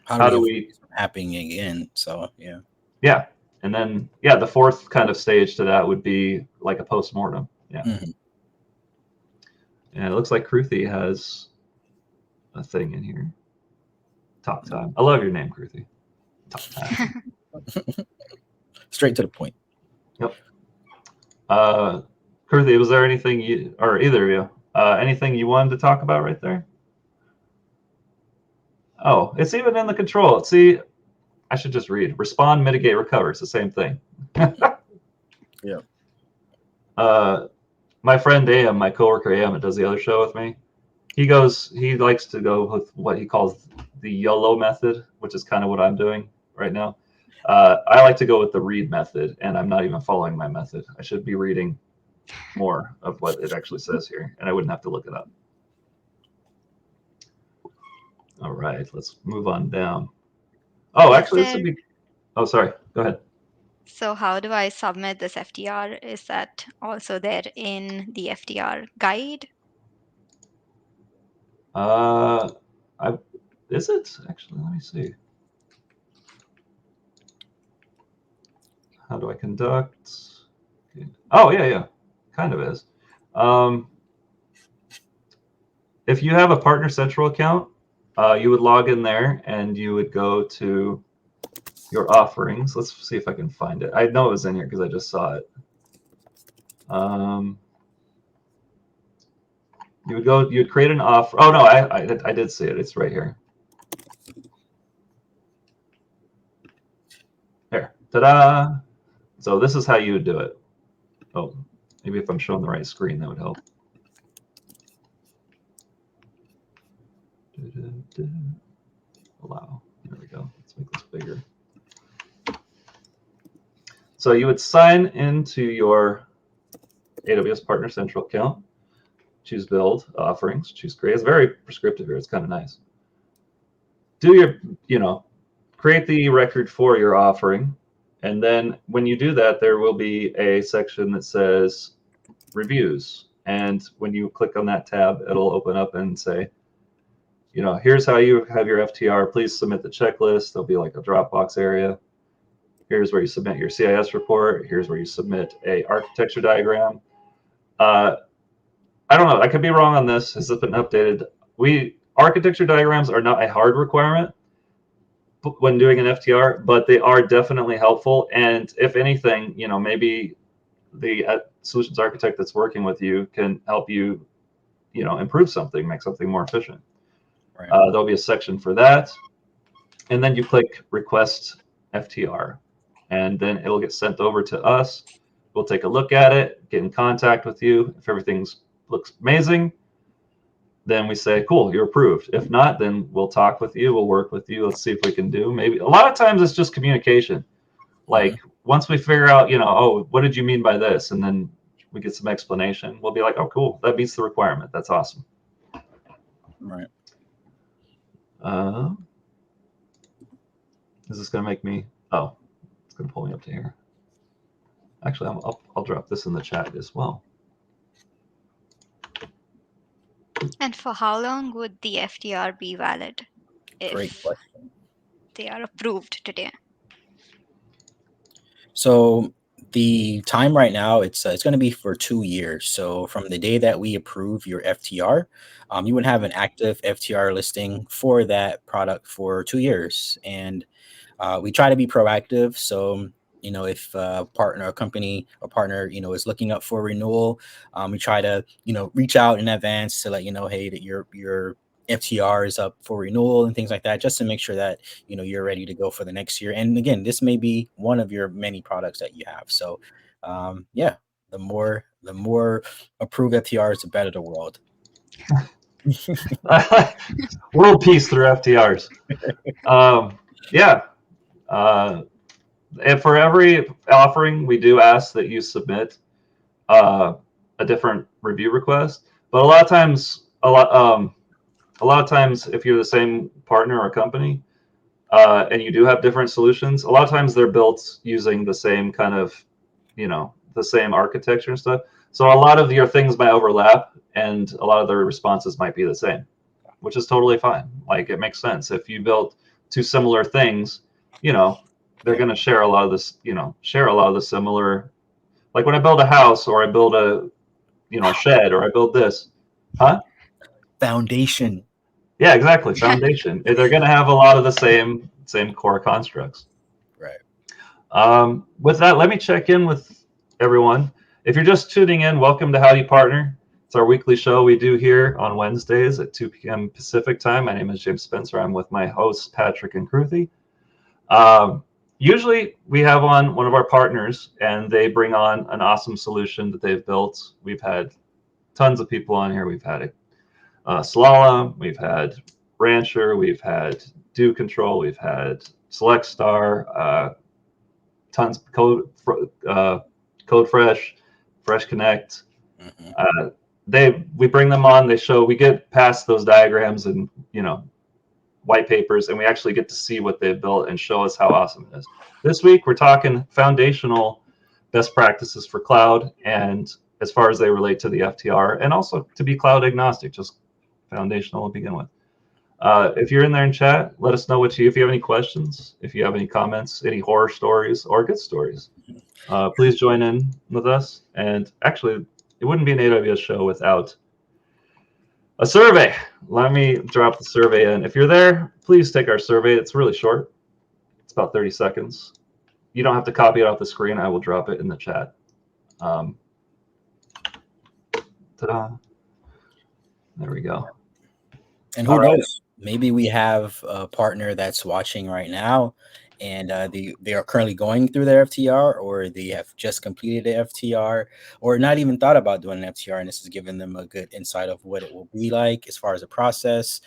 How do we happening again? So yeah. And then, the fourth kind of stage to that would be like a post-mortem. Yeah. And it looks like Kruthi has a thing in here. Top time. I love your name, Kruthi. Top time. straight to the point. Yep. Kruthi, was there anything you, or either of you, anything you wanted to talk about right there? Oh, it's even in the control. See, I should just read. Respond, mitigate, recover. It's the same thing. Yeah. My friend Am, my coworker Am, that does the other show with me, he likes to go with what he calls the YOLO method, which is kind of what I'm doing right now. I like to go with the read method, and I'm not even following my method. I should be reading more of what it actually says here, and I wouldn't have to look it up. All right, let's move on down. Oh, actually, this would be. Oh, sorry. Go ahead. So how do I submit this FTR? Is that also there in the FTR guide? Is it actually? Let me see. How do I conduct? Okay. Oh, yeah, kind of is. If you have a Partner Central account, you would log in there and you would go to your offerings. Let's see if I can find it. I know it was in here because I just saw it. You'd create an offer. Oh no, I did see it. It's right here. There, ta-da! So this is how you would do it. Oh, maybe if I'm showing the right screen, that would help. Allow. There we go. Let's make this bigger. So you would sign into your AWS Partner Central account, choose build, offerings, choose create. It's very prescriptive here. It's kind of nice. Do your, create the record for your offering. And then when you do that, there will be a section that says reviews. And when you click on that tab, it'll open up and say, here's how you have your FTR. Please submit the checklist. There'll be like a Dropbox area. Here's where you submit your CIS report. Here's where you submit a architecture diagram. I don't know. I could be wrong on this. Has this been updated? Architecture diagrams are not a hard requirement when doing an FTR, but they are definitely helpful. And if anything, maybe the solutions architect that's working with you can help you, improve something, make something more efficient. Right. There'll be a section for that. And then you click request FTR, and then it'll get sent over to us. We'll take a look at it, get in contact with you. If everything looks amazing, then we say, cool, you're approved. If not, then we'll talk with you. We'll work with you. Let's see if we can do. Maybe a lot of times it's just communication. Like once we figure out, oh, what did you mean by this? And then we get some explanation. We'll be like, oh, cool. That meets the requirement. That's awesome. Right. Is this going to make me? Oh, it's going to pull me up to here. Actually, I'll drop this in the chat as well. And for how long would the FTR be valid Great if question. they are approved today? So the time right now, it's going to be for 2 years. So from the day that we approve your FTR, you would have an active FTR listing for that product for 2 years. And we try to be proactive. So, if a partner, a company, a partner, is looking up for renewal, we try to, reach out in advance to let you know, hey, that your FTR is up for renewal and things like that, just to make sure that, you're ready to go for the next year. And again, this may be one of your many products that you have. So, yeah, the more approved FTRs, the better the world. World peace through FTRs. Yeah. And for every offering, we do ask that you submit a different review request. But a lot of times, if you're the same partner or company, and you do have different solutions, a lot of times they're built using the same kind of, the same architecture and stuff. So a lot of your things might overlap, and a lot of their responses might be the same, which is totally fine. Like it makes sense. If you built two similar things, they're going to share a lot of this, share a lot of the similar, like when I build a house or I build a, shed or I build this, Foundation. Yeah, exactly. Foundation. They're going to have a lot of the same core constructs. Right. With that, let me check in with everyone. If you're just tuning in, welcome to Howdy Partner. It's our weekly show we do here on Wednesdays at 2 p.m. Pacific time. My name is James Spencer. I'm with my hosts, Patrick and Kruthi. Usually we have on one of our partners and they bring on an awesome solution that they've built. We've had tons of people on here. We've had Slalom, we've had Rancher, we've had Do Control, we've had Select Star, tons of Code Fresh, Fresh Connect. We bring them on, we get past those diagrams and white papers, and we actually get to see what they've built and show us how awesome it is. This week we're talking foundational best practices for cloud, and as far as they relate to the FTR, and also to be cloud agnostic, just foundational to begin with. If you're in there in chat, let us know if you have any questions, if you have any comments, any horror stories or good stories. Please join in with us. And actually, it wouldn't be an AWS show without a survey. Let me drop the survey in. If you're there, please take our survey. It's really short. It's about 30 seconds. You don't have to copy it off the screen. I will drop it in the chat. Ta-da. There we go. And who knows? Maybe we have a partner that's watching right now, and they are currently going through their FTR, or they have just completed the FTR, or not even thought about doing an FTR, and this is giving them a good insight of what it will be like as far as the process.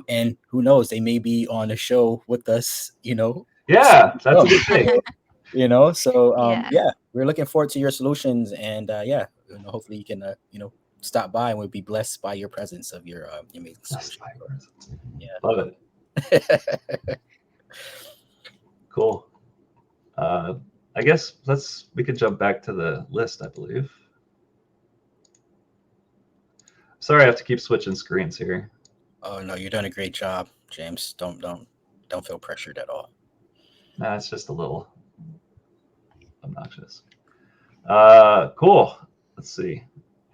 And who knows? They may be on the show with us. Yeah, that's a good thing. So yeah, we're looking forward to your solutions, and hopefully you can stop by, and we'll be blessed by your presence of your amazing solution. Yeah, love it. Cool. I guess we could jump back to the list, I believe. Sorry, I have to keep switching screens here. Oh no, you're doing a great job, James. Don't feel pressured at all. Nah, it's just a little obnoxious. Cool. Let's see.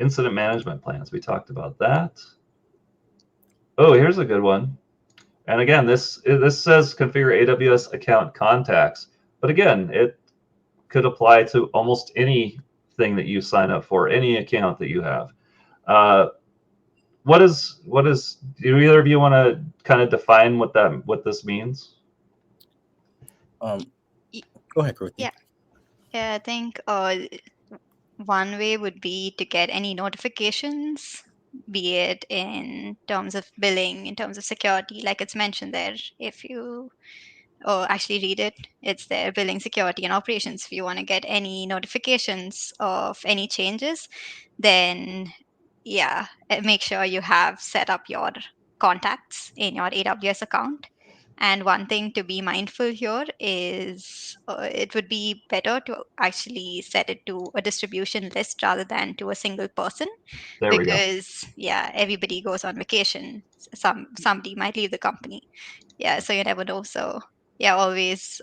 Incident management plans. We talked about that. Oh, here's a good one. And again, this says configure AWS account contacts. But again, it could apply to almost anything that you sign up for, any account that you have. Do either of you want to kind of define what this means? Go ahead, Kruthi. Yeah, I think one way would be to get any notifications, be it in terms of billing, in terms of security, like it's mentioned there. If you actually read it, it's there, billing, security, and operations. If you want to get any notifications of any changes, then make sure you have set up your contacts in your AWS account. And one thing to be mindful here is it would be better to actually set it to a distribution list rather than to a single person. Because everybody goes on vacation. Somebody might leave the company. So you never know. So always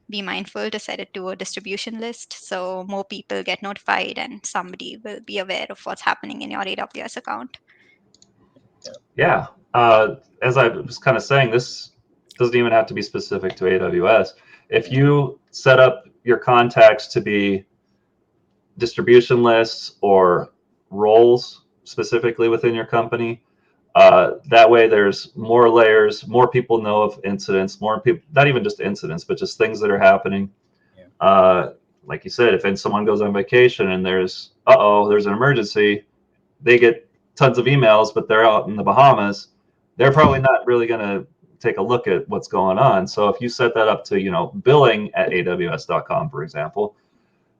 be mindful to set it to a distribution list so more people get notified and somebody will be aware of what's happening in your AWS account. Yeah. As I was kind of saying, this doesn't even have to be specific to AWS. If you set up your contacts to be distribution lists or roles specifically within your company, that way there's more layers, more people know of incidents, more people, not even just incidents, but just things that are happening. Like you said, if someone goes on vacation and there's an emergency, they get tons of emails, but they're out in the Bahamas, they're probably not really going to take a look at what's going on. So if you set that up to, billing at AWS.com, for example,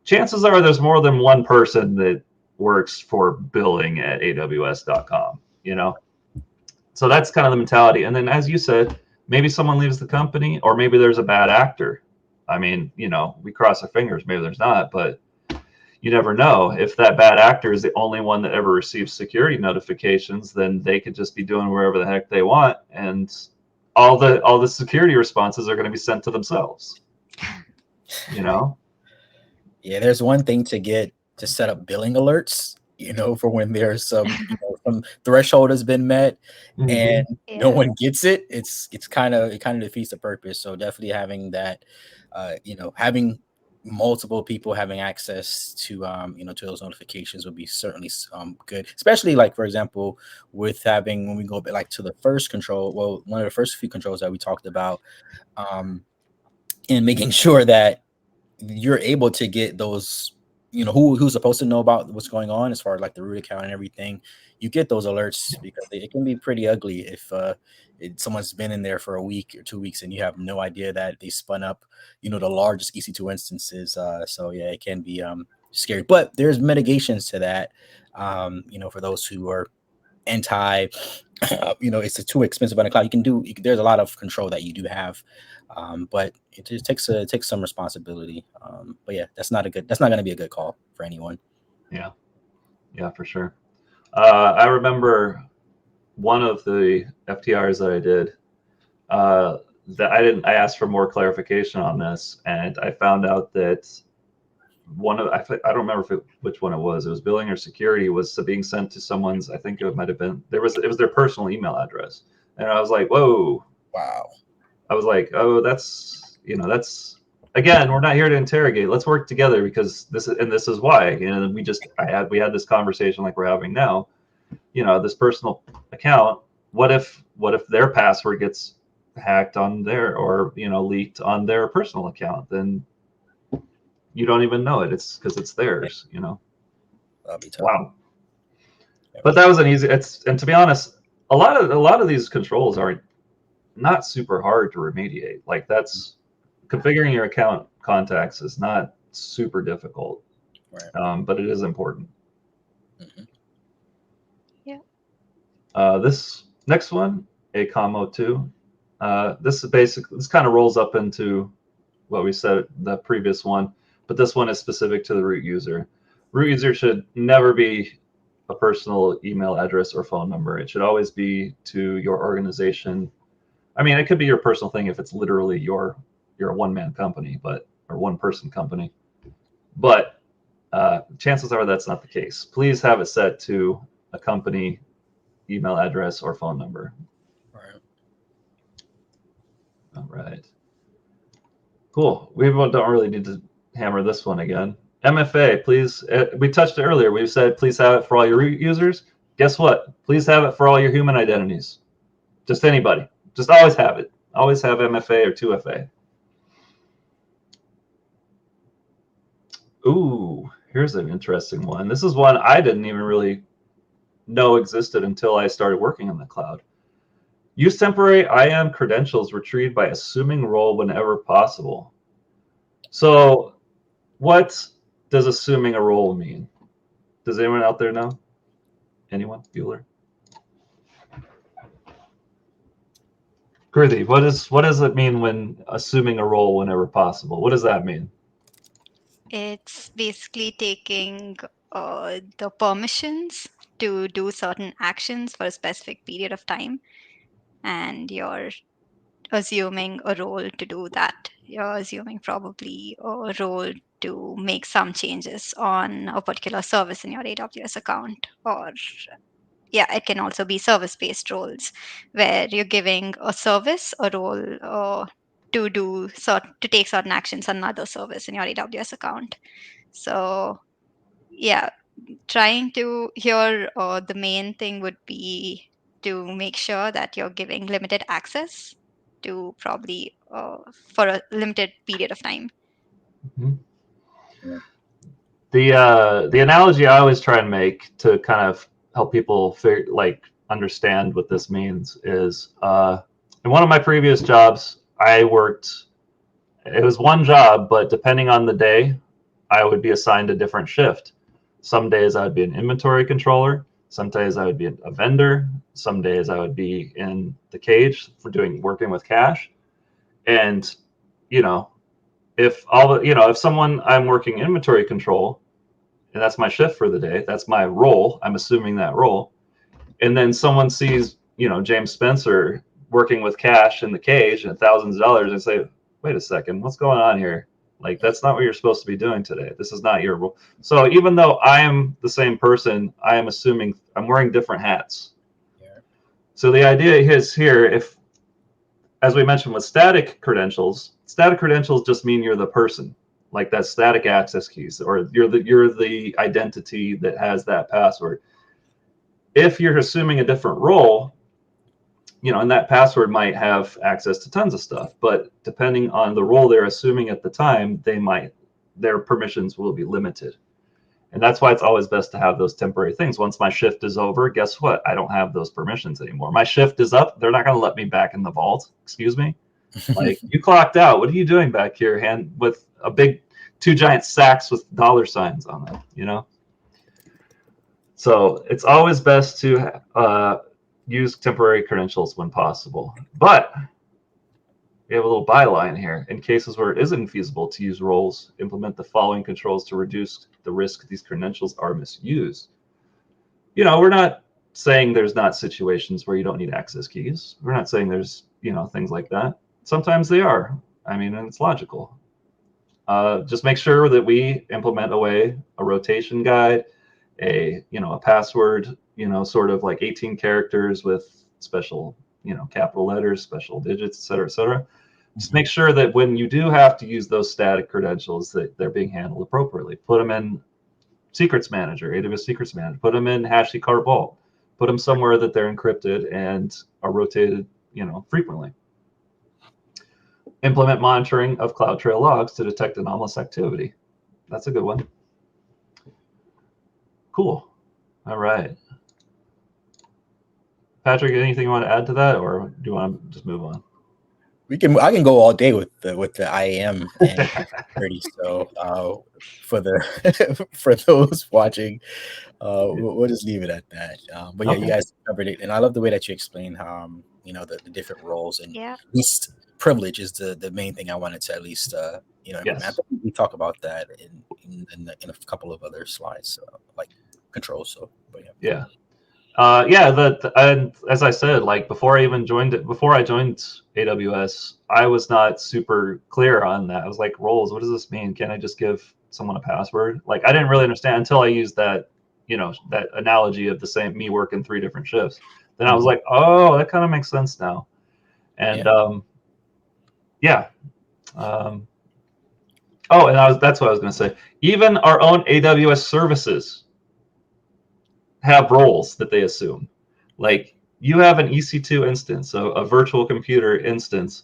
chances are there's more than one person that works for billing at AWS.com, So that's kind of the mentality. And then, as you said, maybe someone leaves the company, or maybe there's a bad actor. I mean, we cross our fingers, maybe there's not, but you never know. If that bad actor is the only one that ever receives security notifications, then they could just be doing wherever the heck they want, and all the security responses are going to be sent to themselves. Yeah, there's one thing to set up billing alerts, for when there's some some threshold has been met and no Yeah. one gets it, it kind of defeats the purpose. So definitely having that, having multiple people having access to to those notifications would be certainly good, especially like, for example, with having, when we go back like to the first control, well, one of the first few controls that we talked about, in making sure that you're able to get those, who's supposed to know about what's going on as far as like the root account and everything. You get those alerts because it can be pretty ugly if someone's been in there for a week or 2 weeks and you have no idea that they spun up, the largest EC2 instances. So yeah, it can be scary, but there's mitigations to that. For those who are anti, it's too expensive on the cloud. There's a lot of control that you do have, but it just takes some responsibility. But yeah, that's not going to be a good call for anyone. Yeah, for sure. I remember one of the FTRs that I did, I asked for more clarification on this, and I found out that I don't remember which one it was. It was billing or security was being sent to someone's. I think it might have been it was their personal email address, and I was like, whoa, wow. I was like, oh, that's again, we're not here to interrogate. Let's work together because this is why. And we had this conversation like we're having now. This personal account. What if their password gets hacked on their, or leaked on their personal account? Then you don't even know it. It's because it's theirs. That'll be tough. Wow. But that was an easy. And to be honest, a lot of these controls are not super hard to remediate. Like that's configuring your account contacts is not super difficult, right. But it is important. Mm-hmm. Yeah. This next one, ACOM02. This kind of rolls up into what we said the previous one, but this one is specific to the root user. Root user should never be a personal email address or phone number. It should always be to your organization. I mean, it could be your personal thing if it's literally you're a one-man company, or one-person company. But chances are that's not the case. Please have it set to a company email address or phone number. Right. All right. Cool. We don't really need to hammer this one again. MFA, please. We touched it earlier. We said please have it for all your root users. Guess what? Please have it for all your human identities. Just anybody. Just always have it. Always have MFA or 2FA. Ooh, here's an interesting one. This is one I didn't even really know existed until I started working in the cloud. Use temporary IAM credentials retrieved by assuming role whenever possible. So what does assuming a role mean? Does anyone out there know? Anyone? Bueller? Kruthi, what does it mean when assuming a role whenever possible? What does that mean? It's basically taking the permissions to do certain actions for a specific period of time, and you're assuming a role to do that. You're assuming probably a role to make some changes on a particular service in your AWS account. Or yeah, it can also be service-based roles where you're giving a service a role to take certain actions on another service in your AWS account. So yeah, trying to here, the main thing would be to make sure that you're giving limited access to probably for a limited period of time. Mm-hmm. The analogy I always try and make to kind of help people understand what this means is in one of my previous jobs, I worked. It was one job, but depending on the day, I would be assigned a different shift. Some days I would be an inventory controller. Some days I would be a vendor. Some days I would be in the cage for working with cash. And if I'm working inventory control, and that's my shift for the day, that's my role. I'm assuming that role. And then someone sees, James Spencer working with cash in the cage and thousands of dollars and say, wait a second, what's going on here? Like, that's not what you're supposed to be doing today. This is not your role. So even though I am the same person, I am assuming I'm wearing different hats. Yeah. So the idea is here, if, as we mentioned with static credentials just mean you're the person, like that static access keys, or you're the identity that has that password. If you're assuming a different role, and that password might have access to tons of stuff, but depending on the role they're assuming at the time, their permissions will be limited. And that's why it's always best to have those temporary things. Once my shift is over, guess what? I don't have those permissions anymore. My shift is up. They're not going to let me back in the vault. Excuse me. Like, you clocked out. What are you doing back here, with a big 2 giant sacks with $ signs on them, So it's always best to use temporary credentials when possible. But we have a little byline here. In cases where it isn't feasible to use roles, implement the following controls to reduce the risk these credentials are misused. We're not saying there's not situations where you don't need access keys. We're not saying there's, things like that. Sometimes they are. And it's logical. Just make sure that we implement a rotation guide, a password, sort of like 18 characters with special, capital letters, special digits, et cetera, et cetera. Just make sure that when you do have to use those static credentials, that they're being handled appropriately. Put them in Secrets Manager, AWS Secrets Manager. Put them in HashiCorp Vault. Put them somewhere that they're encrypted and are rotated, frequently. Implement monitoring of CloudTrail logs to detect anomalous activity. That's a good one. Cool. All right. Patrick, anything you want to add to that, or do you want to just move on? I can go all day with the IAM and security. So for those watching, we'll just leave it at that. But yeah, okay. You guys covered it, and I love the way that you explained the different roles, and at least privilege is the main thing I wanted to at least implement. I think we talk about that in a couple of other slides, like controls. So, but yeah. And as I said, like before I joined AWS, I was not super clear on that. I was like, roles, what does this mean? Can I just give someone a password? Like, I didn't really understand until I used that, that analogy of me working 3 different shifts. Then I was like, oh, that kind of makes sense now. And that's what I was going to say. Even our own AWS services have roles that they assume. Like, you have an EC2 instance, so a virtual computer instance,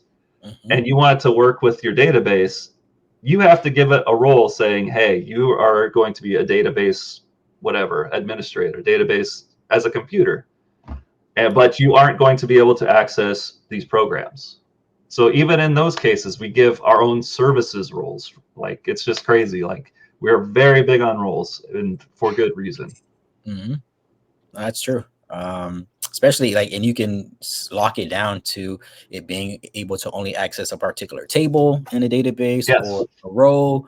and you want it to work with your database, you have to give it a role saying, hey, you are going to be a database, whatever, administrator, database as a computer. But you aren't going to be able to access these programs. So even in those cases, we give our own services roles. Like, it's just crazy. Like, we're very big on roles, and for good reason. That's true. Especially and you can lock it down to it being able to only access a particular table in a database or a row.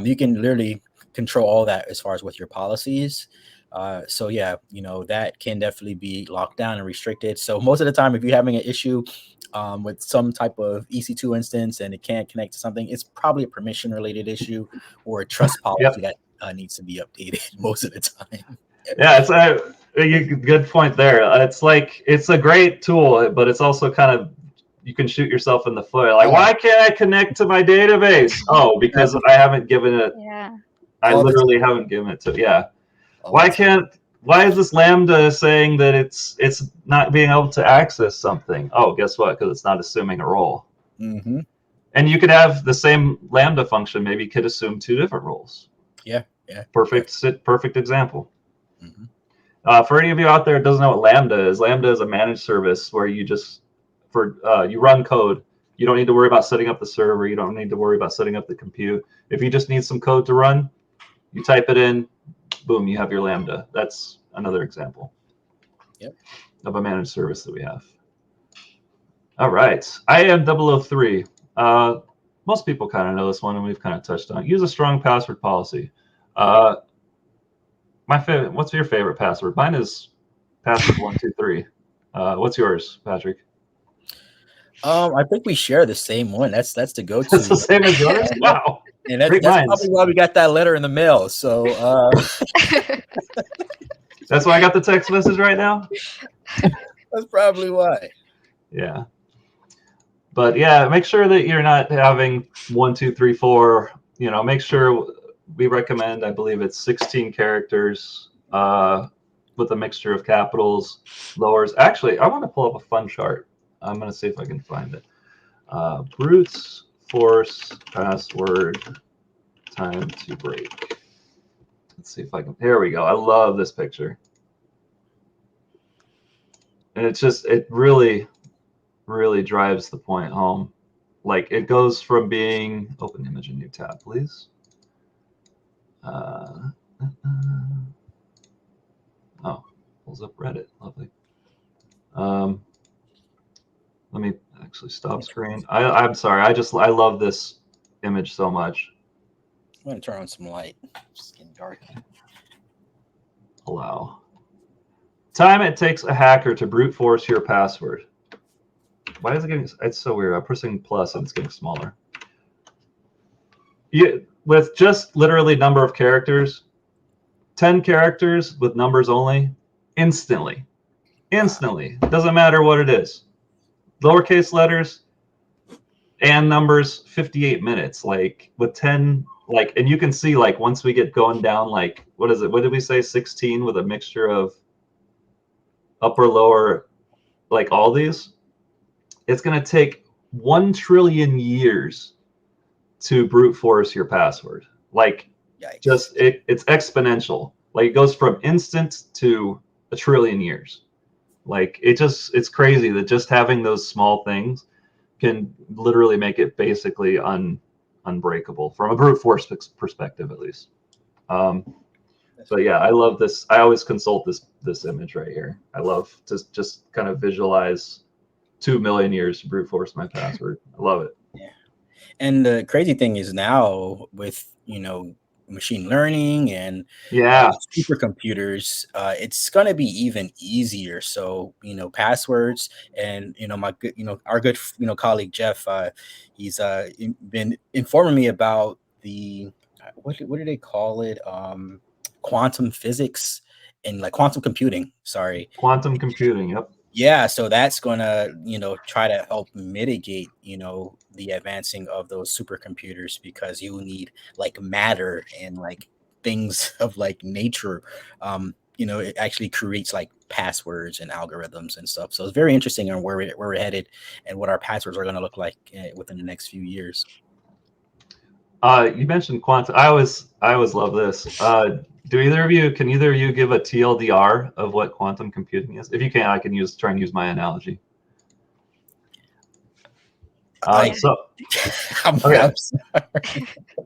You can literally control all that as far as with your policies. So yeah, that can definitely be locked down and restricted. So most of the time, if you're having an issue with some type of EC2 instance and it can't connect to something, it's probably a permission related issue or a trust policy that needs to be updated most of the time. Yeah, it's a good point there. It's a great tool, but it's also kind of, you can shoot yourself in the foot. Like, why can't I connect to my database? Oh, because I haven't given it. Yeah. I literally haven't given it to. Why is this Lambda saying that it's not being able to access something? Oh, guess what? Because it's not assuming a role. And you could have the same Lambda function. Maybe you could assume 2 different roles. Yeah. Perfect example. For any of you out there who doesn't know what Lambda is a managed service where you just you run code. You don't need to worry about setting up the server. You don't need to worry about setting up the compute. If you just need some code to run, you type it in, boom, you have your Lambda. That's another example of a managed service that we have. All right, IAM 003. Most people kind of know this one, and we've kind of touched on it. Use a strong password policy. My favorite. What's your favorite password? Mine is password 123. What's yours, Patrick? I think we share the same one. That's the go-to. It's the same as yours. Wow. And Great that's minds. probably why we got that letter in the mail. So That's why I got the text message right now. that's probably why. Yeah. But yeah, make sure that you're not having 1, 2, 3, 4. You know, make sure we recommend, I believe it's 16 characters with a mixture of capitals, lowers. Actually, I want to pull up a fun chart. I'm going to see if I can find it. Brute force password time to break. Let's see if I can. Here we go. I love this picture. And it really drives the point home. Like, it goes from being, open image in new tab, please. Oh, pulls up Reddit. Lovely. Let me actually stop screen. I'm sorry. I love this image so much. I'm going to turn on some light. It's getting dark. Allow. Time it takes a hacker to brute force your password. Why is it getting? It's so weird. I'm pressing plus and it's getting smaller. With just literally number of characters, 10 characters with numbers only, instantly. Doesn't matter what it is. Lowercase letters and numbers, 58 minutes. Like with 10, like, and you can see like once we get going down, like, what is it? What did we say? 16 with a mixture of upper, lower, like all these. It's going to take 1 trillion years to brute force your password. Like, Yikes. just it's exponential. Like, it goes from instant to a trillion years. Like, it's crazy that just having those small things can literally make it basically unbreakable from a brute force perspective, at least. But yeah, I love this. I always consult this image right here. I love to just kind of visualize 2 million years to brute force my password. I love it. Yeah. And the crazy thing is now with, machine learning and supercomputers, it's going to be even easier. So, passwords and, our good, colleague, Jeff, he's been informing me about the, what do they call it? Quantum physics and like quantum computing. Sorry. Quantum computing. Yep. Yeah, so that's gonna, try to help mitigate, the advancing of those supercomputers because you need like matter and like things of like nature. It actually creates like passwords and algorithms and stuff. So it's very interesting on where we're headed and what our passwords are gonna look like within the next few years. You mentioned quantum. I always love this. Can either of you give a TLDR of what quantum computing is? If you can, I can try and use my analogy. I'm sorry.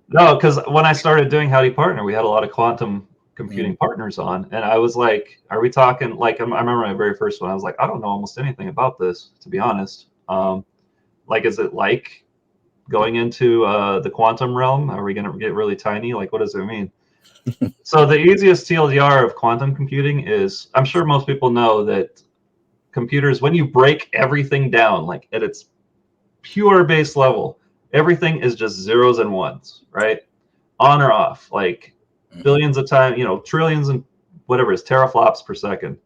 No, because when I started doing Howdy Partner, we had a lot of quantum computing partners on, and I was like, "Are we talking like?" I remember my very first one. I was like, "I don't know almost anything about this, to be honest." Like, is it like going into the quantum realm? Are we going to get really tiny? Like, what does it mean? So the easiest TLDR of quantum computing is, I'm sure most people know that computers, when you break everything down, like at its pure base level, everything is just zeros and ones, right? On or off, like billions of times, trillions and whatever is teraflops per second.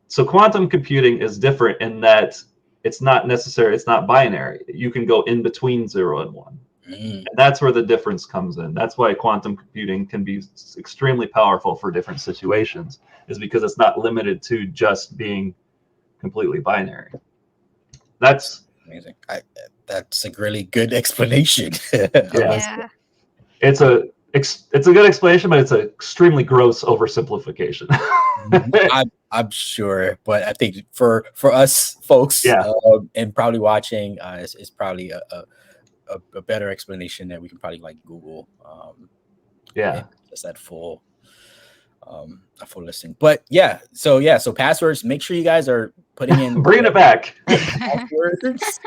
So quantum computing is different in that it's not binary. You can go in between 0 and 1. And that's where the difference comes in. That's why quantum computing can be extremely powerful for different situations, is because it's not limited to just being completely binary. That's amazing. That's a really good explanation. Yeah. It's a good explanation, but it's an extremely gross oversimplification. I'm sure, but I think for us folks, and probably watching, it's probably a better explanation that we can probably like Google. Just that full listing. But so passwords. Make sure you guys are putting in Bringing it back. passwords.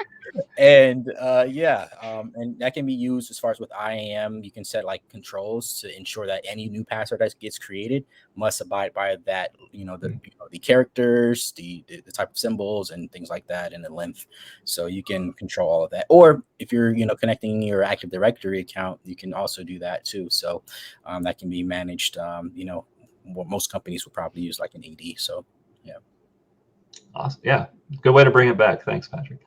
And and that can be used as far as with IAM. You can set like controls to ensure that any new password that gets created must abide by that, the characters, the type of symbols and things like that, and the length. So you can control all of that. Or if you're connecting your Active Directory account, you can also do that too. So that can be managed. What most companies will probably use like an AD. So yeah. Awesome. Yeah, good way to bring it back. Thanks, Patrick.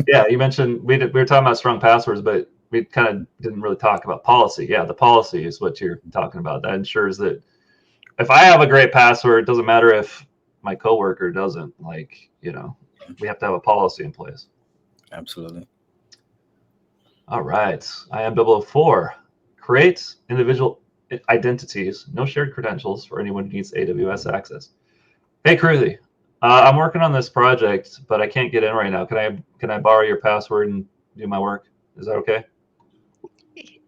Yeah, you mentioned we were talking about strong passwords, but we kind of didn't really talk about policy. Yeah, the policy is what you're talking about. That ensures that if I have a great password, it doesn't matter if my coworker doesn't. Like, we have to have a policy in place. Absolutely. All right. IAM 004. Create individual identities, no shared credentials for anyone who needs AWS access. Hey, Kruthi, I'm working on this project, but I can't get in right now. Can I borrow your password and do my work? Is that okay?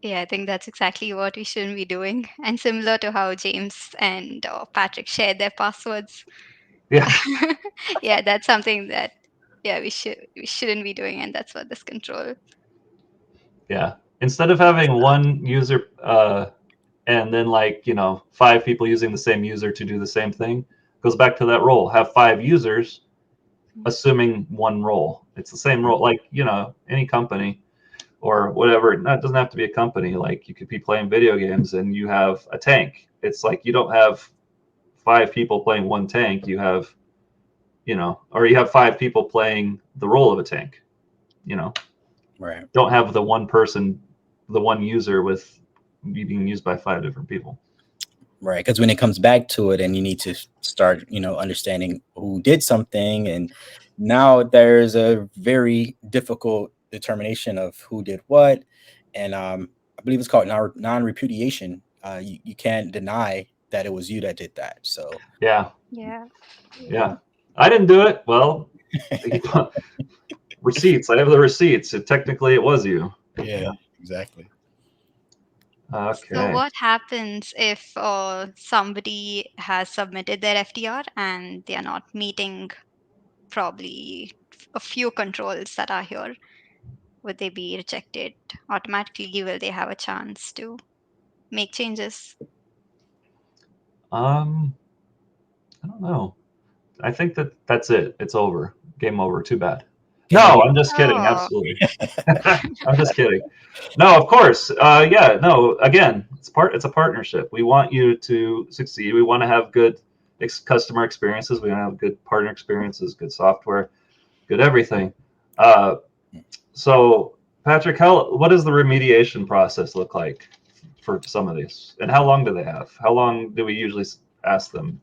Yeah, I think that's exactly what we shouldn't be doing. And similar to how James and Patrick shared their passwords. Yeah. Yeah, that's something that we shouldn't be doing, and that's what this control. Yeah. Instead of having one user and then 5 people using the same user to do the same thing, goes back to that role. Have 5 users assuming one role. It's the same role, like any company or whatever. It doesn't have to be a company. Like you could be playing video games and you have a tank. It's like you don't have 5 people playing one tank. You have, or you have 5 people playing the role of a tank. Right. Don't have the one person, the one user with being used by 5 different people. Right, because when it comes back to it, and you need to start, understanding who did something, and now there's a very difficult determination of who did what, and I believe it's called non-repudiation. You can't deny that it was you that did that. So Yeah. I didn't do it. Well, receipts. I have the receipts. So technically, it was you. Yeah, exactly. Okay. So what happens if somebody has submitted their FTR and they are not meeting probably a few controls that are here? Would they be rejected automatically? Will they have a chance to make changes? I don't know. I think that's it. It's over. Game over. Too bad. No, I'm just kidding. Oh. Absolutely. I'm just kidding. No, of course. Yeah. No. Again, it's a partnership. We want you to succeed. We want to have good customer experiences. We want to have good partner experiences, good software, good everything. So, Patrick, what does the remediation process look like for some of these, and how long do they have? How long do we usually ask them?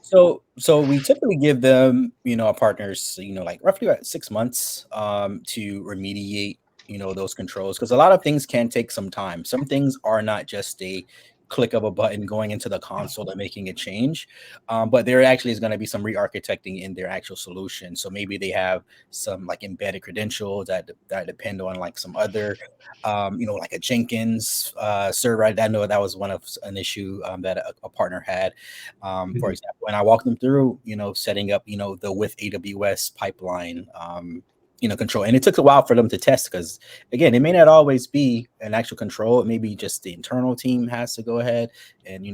So we typically give them, our partners, like roughly about 6 months to remediate, those controls, because a lot of things can take some time. Some things are not just a click of a button going into the console and making a change, but there actually is going to be some re-architecting in their actual solution. So maybe they have some like embedded credentials that depend on like some other, like a Jenkins server. I know that was an issue that a partner had. For example, when I walked them through, setting up, the with AWS pipeline, control. And it took a while for them to test because, again, it may not always be an actual control. It may be just the internal team has to go ahead and,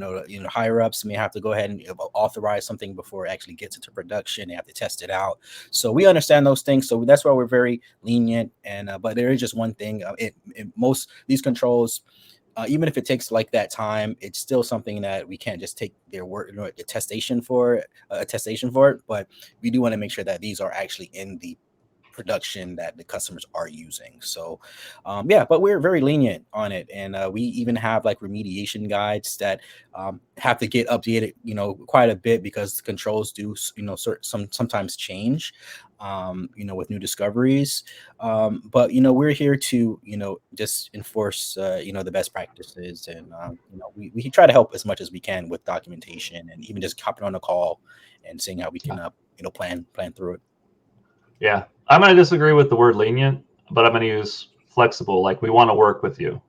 higher ups may have to go ahead and authorize something before it actually gets into production. They have to test it out. So we understand those things. So that's why we're very lenient. And but there is just one thing. Most these controls, even if it takes like that time, it's still something that we can't just take their word, attestation for it. But we do want to make sure that these are actually in the production that the customers are using. So but we're very lenient on it, and we even have like remediation guides that have to get updated quite a bit because the controls do sometimes change with new discoveries, but we're here to just enforce the best practices, and we try to help as much as we can with documentation and even just hopping on a call and seeing how we can plan through it. Yeah, I'm going to disagree with the word lenient, but I'm going to use flexible. Like we want to work with you.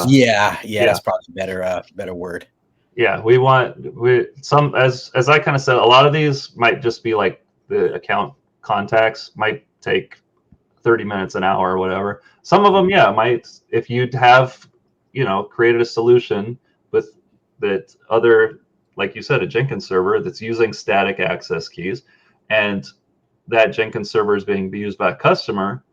Yeah, that's probably a better word. Yeah, some as I kind of said, a lot of these might just be like the account contacts might take 30 minutes, an hour, or whatever. Some of them, yeah, might, if you'd have, created a solution with that other, like you said, a Jenkins server that's using static access keys, and that Jenkins server is being used by a customer,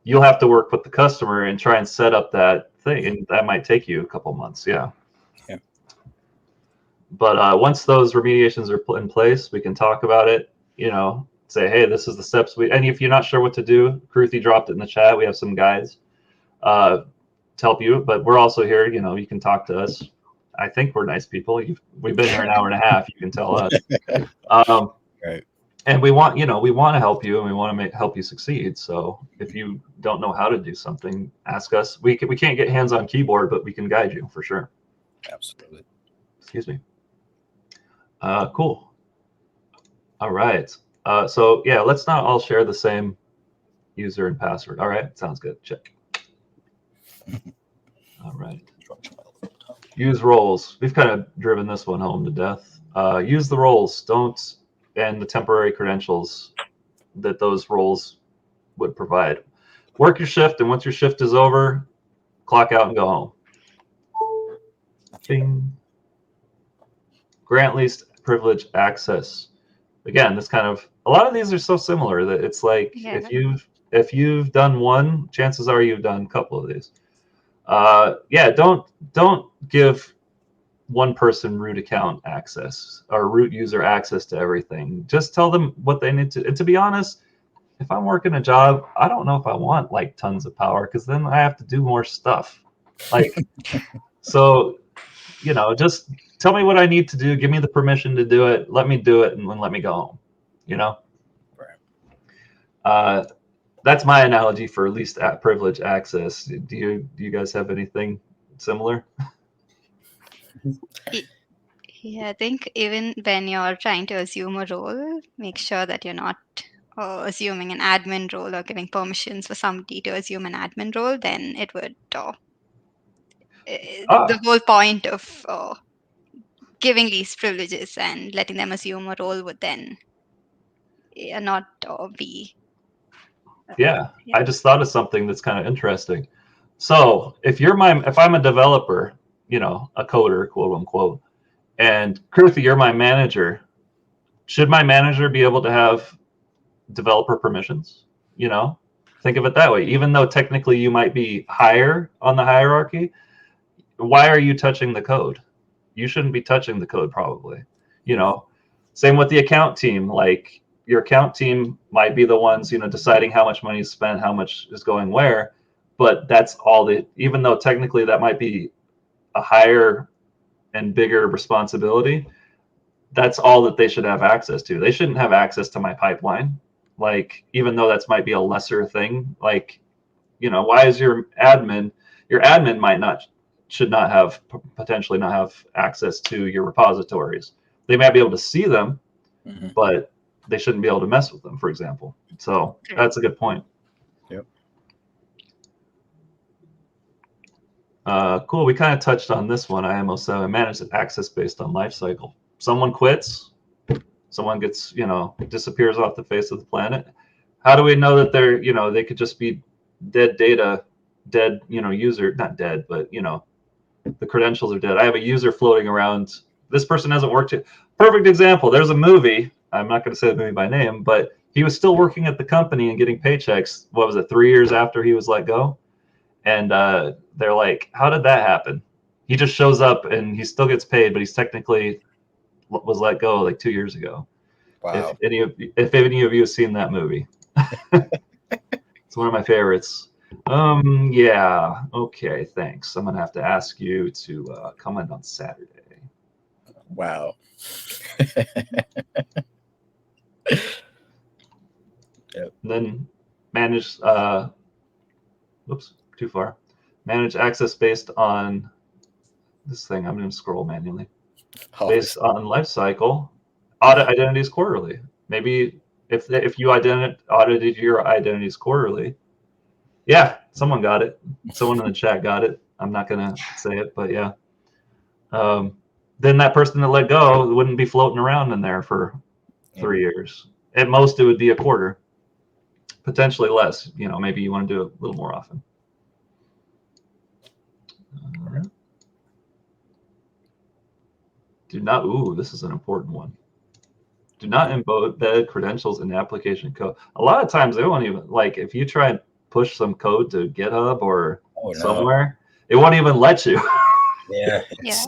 you'll have to work with the customer and try and set up that thing, and that might take you a couple months. Yeah. Yeah. But once those remediations are put in place, we can talk about it. Say, hey, this is the steps and if you're not sure what to do, Kruthi dropped it in the chat. We have some guides to help you, but we're also here. You can talk to us. I think we're nice people. We've been here an hour and a half. You can tell us. Right. And we want to help you, and we want to help you succeed. So if you don't know how to do something, ask us. We can't get hands on keyboard, but we can guide you for sure. Absolutely. Excuse me. Cool. All right. So yeah, let's not all share the same user and password. All right, sounds good. Check. All right. Use roles. We've kind of driven this one home to death. Use the roles. And the temporary credentials that those roles would provide. Work your shift, and once your shift is over, clock out and go home. Bing. Grant least privilege access. Again, a lot of these are so similar that it's like, Yeah. if you've done one, chances are you've done a couple of these. Don't give one person root account access or root user access to everything. Just tell them what they need to. And to be honest, if I'm working a job, I don't know if I want like tons of power, because then I have to do more stuff. Like, so, just tell me what I need to do. Give me the permission to do it. Let me do it, and then let me go home. Right. That's my analogy for least privilege access. Do you guys have anything similar? Yeah, I think even when you're trying to assume a role, make sure that you're not assuming an admin role or giving permissions for somebody to assume an admin role. Then it would the whole point of giving these privileges and letting them assume a role would then not be. Yeah, I just thought of something that's kind of interesting. So if I'm a developer, a coder, quote unquote, and Kruthi, you're my manager, should my manager be able to have developer permissions? Think of it that way. Even though technically you might be higher on the hierarchy, why are you touching the code? You shouldn't be touching the code, probably. Same with the account team. Like, your account team might be the ones, deciding how much money is spent, how much is going where, but that's all even though technically that might be a higher and bigger responsibility, that's all that they should have access to. They shouldn't have access to my pipeline. Like, even though that's might be a lesser thing, like, why is your admin should not have, potentially not have access to your repositories. They might be able to see them, but they shouldn't be able to mess with them, for example. So that's a good point. Yep. Cool. We kind of touched on this one. IMO 7, manage access based on lifecycle. Someone quits, someone gets, disappears off the face of the planet. How do we know that they're, they could just be dead data, dead, user, not dead, but, the credentials are dead. I have a user floating around. This person hasn't worked yet. Perfect example. There's a movie. I'm not going to say the movie by name, but he was still working at the company and getting paychecks. What was it, 3 years after he was let go? And they're like, how did that happen? He just shows up and he still gets paid, but he's technically was let go like 2 years ago. Wow. If any of you have seen that movie, it's one of my favorites. Yeah. Okay. Thanks. I'm gonna have to ask you to come in on Saturday. Wow. Yep. And then manage. Whoops, too far. Manage access based on this thing. I'm gonna scroll manually. Based on life cycle, audit identities quarterly. Maybe if you audited your identities quarterly. Yeah, someone got it. Someone in the chat got it. I'm not gonna say it, but yeah. then that person that let go wouldn't be floating around in there for 3 years. At most, it would be a quarter, potentially less. Maybe you want to do it a little more often. Do not. Ooh, this is an important one. Do not embed credentials in the application code. A lot of times they won't even, like, if you try and push some code to GitHub or somewhere, it won't even let you. Yeah. Yeah.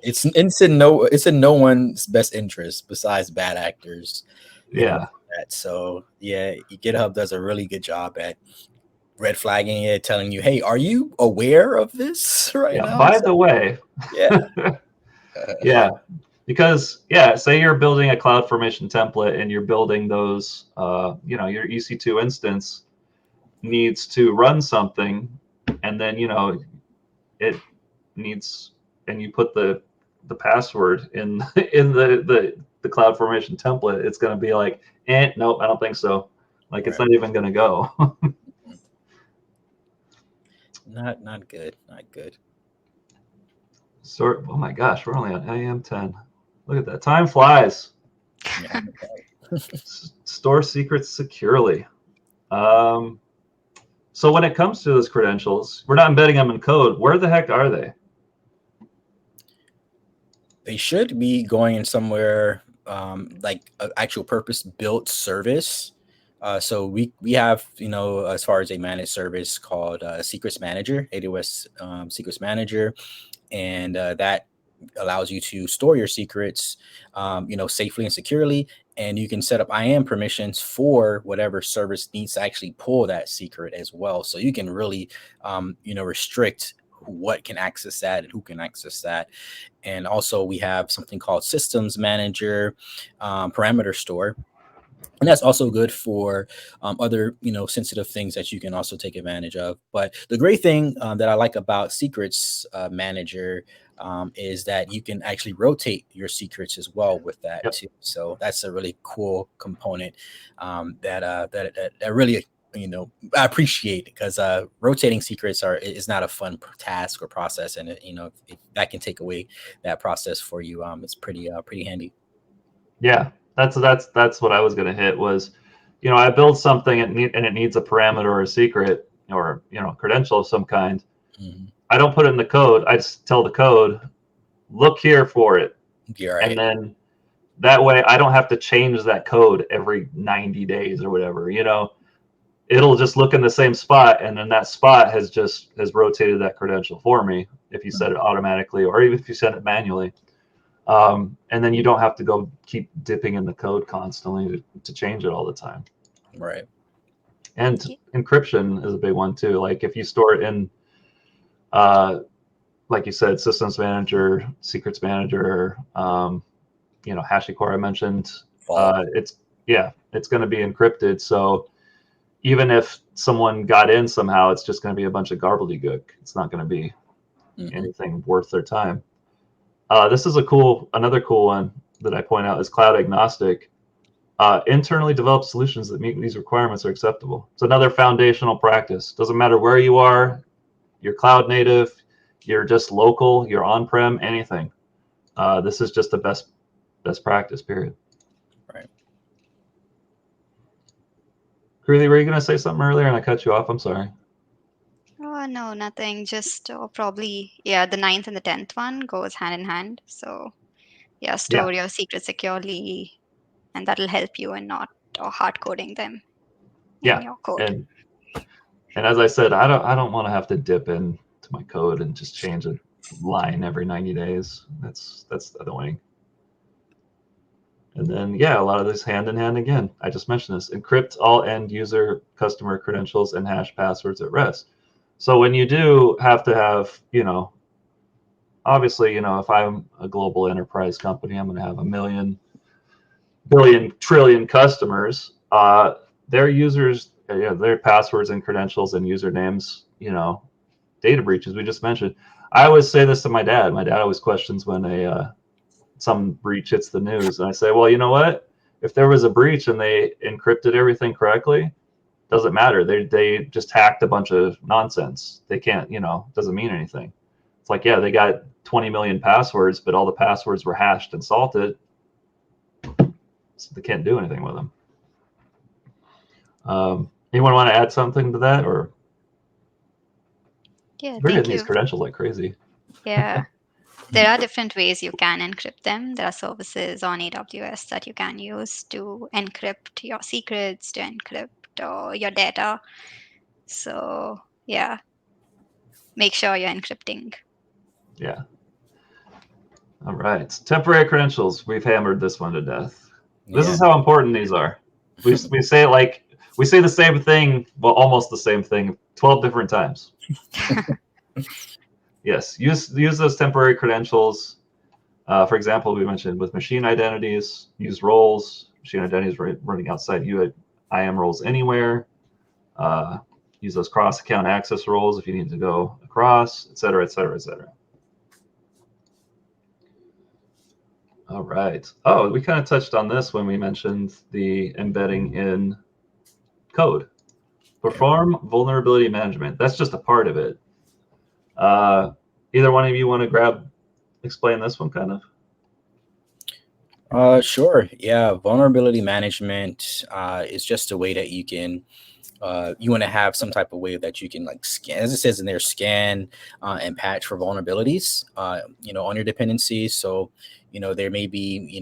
It's in no one's best interest besides bad actors. Yeah. So yeah, GitHub does a really good job at red flagging it, telling you, hey, are you aware of this now? By the way. Yeah. Yeah. Because say you're building a CloudFormation template and you're building those, your EC2 instance needs to run something, and then it needs, and you put the password in the CloudFormation template, it's going to be like, nope, I don't think so. Like, it's not even going to go. Not good. Oh my gosh, we're only on AM10. Look at that. Time flies. Yeah. Store secrets securely. So when it comes to those credentials, we're not embedding them in code. Where the heck are they? They should be going in somewhere like an actual purpose-built service. So we have, as far as a managed service called Secrets Manager, AWS Secrets Manager, and that allows you to store your secrets, safely and securely. And you can set up IAM permissions for whatever service needs to actually pull that secret as well. So you can really, restrict what can access that and who can access that. And also we have something called Systems Manager, Parameter Store. And that's also good for other, sensitive things that you can also take advantage of. But the great thing that I like about Secrets Manager is that you can actually rotate your secrets as well with that too. So that's a really cool component that really, I appreciate, because rotating secrets is not a fun task or process, and if that can take away that process for you, it's pretty handy. Yeah. That's what I was going to hit was, I build something and it needs a parameter or a secret or, credential of some kind. Mm-hmm. I don't put it in the code. I just tell the code, look here for it. Right. And then that way I don't have to change that code every 90 days or whatever, it'll just look in the same spot. And then that spot has rotated that credential for me if you set it automatically, or even if you set it manually. And then you don't have to go keep dipping in the code constantly to change it all the time. Right. And encryption is a big one too. Like if you store it in, like you said, Systems Manager, Secrets Manager, HashiCorp I mentioned, it's going to be encrypted. So even if someone got in somehow, it's just going to be a bunch of gobbledygook. It's not going to be anything worth their time. This is another cool one that I point out is cloud agnostic. Internally developed solutions that meet these requirements are acceptable. It's another foundational practice. Doesn't matter where you are, you're cloud native, you're just local, you're on-prem, anything. This is just the best practice, period. Right. Kruthi, were you going to say something earlier and I cut you off? I'm sorry. Oh, no, nothing. Just probably, the 9th and the 10th one goes hand in hand. So, store your secrets securely, and that'll help you in not hard coding them in your code. And as I said, I don't want to have to dip into my code and just change a line every 90 days. That's annoying. And then, a lot of this hand in hand again. I just mentioned this. Encrypt all end user customer credentials and hash passwords at rest. So when you do have to have, obviously, if I'm a global enterprise company, I'm going to have 1 million, billion, trillion customers. Their users, their passwords and credentials and usernames, data breaches we just mentioned. I always say this to my dad. My dad always questions when some breach hits the news, and I say, well, you know what? If there was a breach and they encrypted everything correctly, doesn't matter. They just hacked a bunch of nonsense. They can't, doesn't mean anything. It's like, yeah, they got 20 million passwords, but all the passwords were hashed and salted. So they can't do anything with them. Anyone want to add something to that? Or Yeah, we're thank getting these you. credentials like crazy. Yeah. There are different ways you can encrypt them. There are services on AWS that you can use to encrypt your secrets, to encrypt your data. So, yeah, make sure you're encrypting. Yeah. All right. Temporary credentials. We've hammered this one to death. This Yeah. is how important these are. We say like we say the same thing, well, almost the same thing, 12 different times. Yes, use those temporary credentials. For example, we mentioned with machine identities, use roles. Machine identities running outside IAM roles anywhere. Use those cross-account access roles if you need to go across, et cetera, et cetera, et cetera. All right. Oh, we kind of touched on this when we mentioned the embedding in code. Perform vulnerability management. That's just a part of it. Either one of you want to explain this one kind of? Sure. Yeah. Vulnerability management is just a way that you can, you want to have some type of way that you can like scan, as it says in there, scan and patch for vulnerabilities, on your dependencies. So, there may be,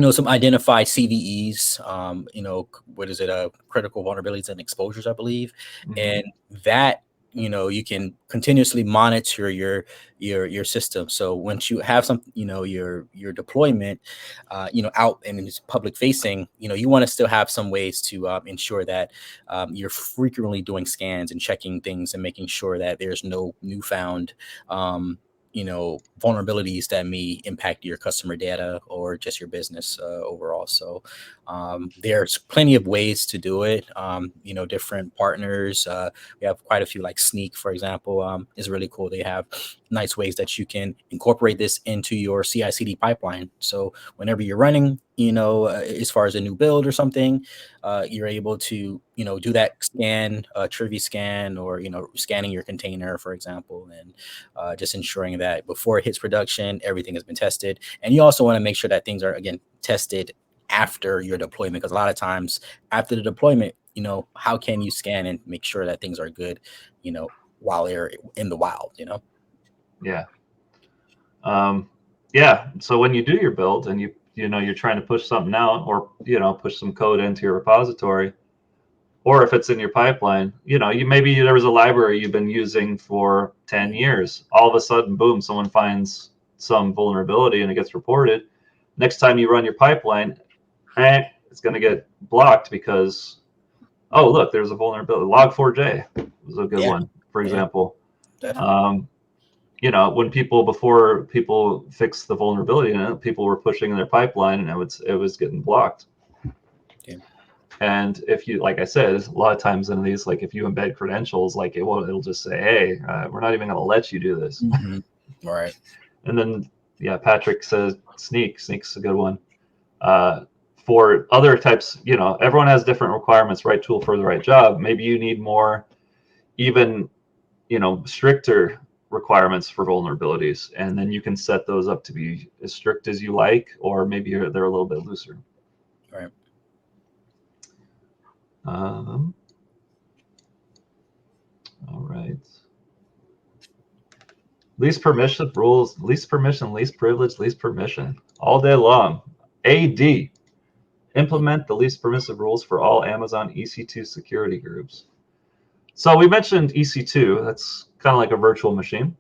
some identified CVEs, what is it? Critical vulnerabilities and exposures, I believe. Mhm. And that, you can continuously monitor your system. So once you have some, your deployment, out and it's public facing, you want to still have some ways to ensure that you're frequently doing scans and checking things and making sure that there's no newfound, vulnerabilities that may impact your customer data or just your business overall. So there's plenty of ways to do it. Different partners. We have quite a few, like Sneak, for example, is really cool. They have nice ways that you can incorporate this into your CI/CD pipeline. So whenever you're running, as far as a new build or something, you're able to, do that scan, Trivy scan, or, scanning your container, for example, and just ensuring that before it hits production, everything has been tested. And you also want to make sure that things are, again, tested after your deployment, because a lot of times after the deployment, how can you scan and make sure that things are good, while they're in the wild, Yeah. Yeah. So when you do your build and you're trying to push something out, or push some code into your repository, or if it's in your pipeline, maybe there was a library you've been using for 10 years. All of a sudden, boom, someone finds some vulnerability and it gets reported. Next time you run your pipeline, it's going to get blocked because, oh, look, there's a vulnerability. Log4j was a good one, for example. Definitely. Before people fixed the vulnerability in it, people were pushing in their pipeline and it was getting blocked. Yeah. And if you, like I said, a lot of times in these, like if you embed credentials, like it'll just say, hey, we're not even going to let you do this. Mm-hmm. Right. And then, yeah, Patrick says Sneak's a good one. For other types, everyone has different requirements, right tool for the right job. Maybe you need more, even, stricter requirements for vulnerabilities, and then you can set those up to be as strict as you like, or maybe they're a little bit looser. Right. All right. Least permission rules, least permission, least privilege, least permission, all day long. AD, implement the least permissive rules for all Amazon EC2 security groups. So we mentioned EC2. That's kind of like a virtual machine.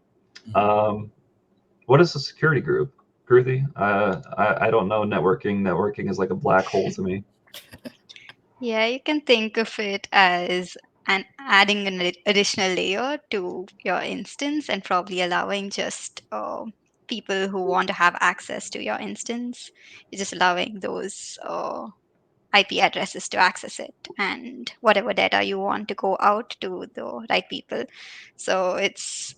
What is a security group, Kruthi? I don't know networking. Networking is like a black hole to me. Yeah, you can think of it as adding an additional layer to your instance and probably allowing just people who want to have access to your instance. You're just allowing those IP addresses to access it and whatever data you want to go out to the right people. So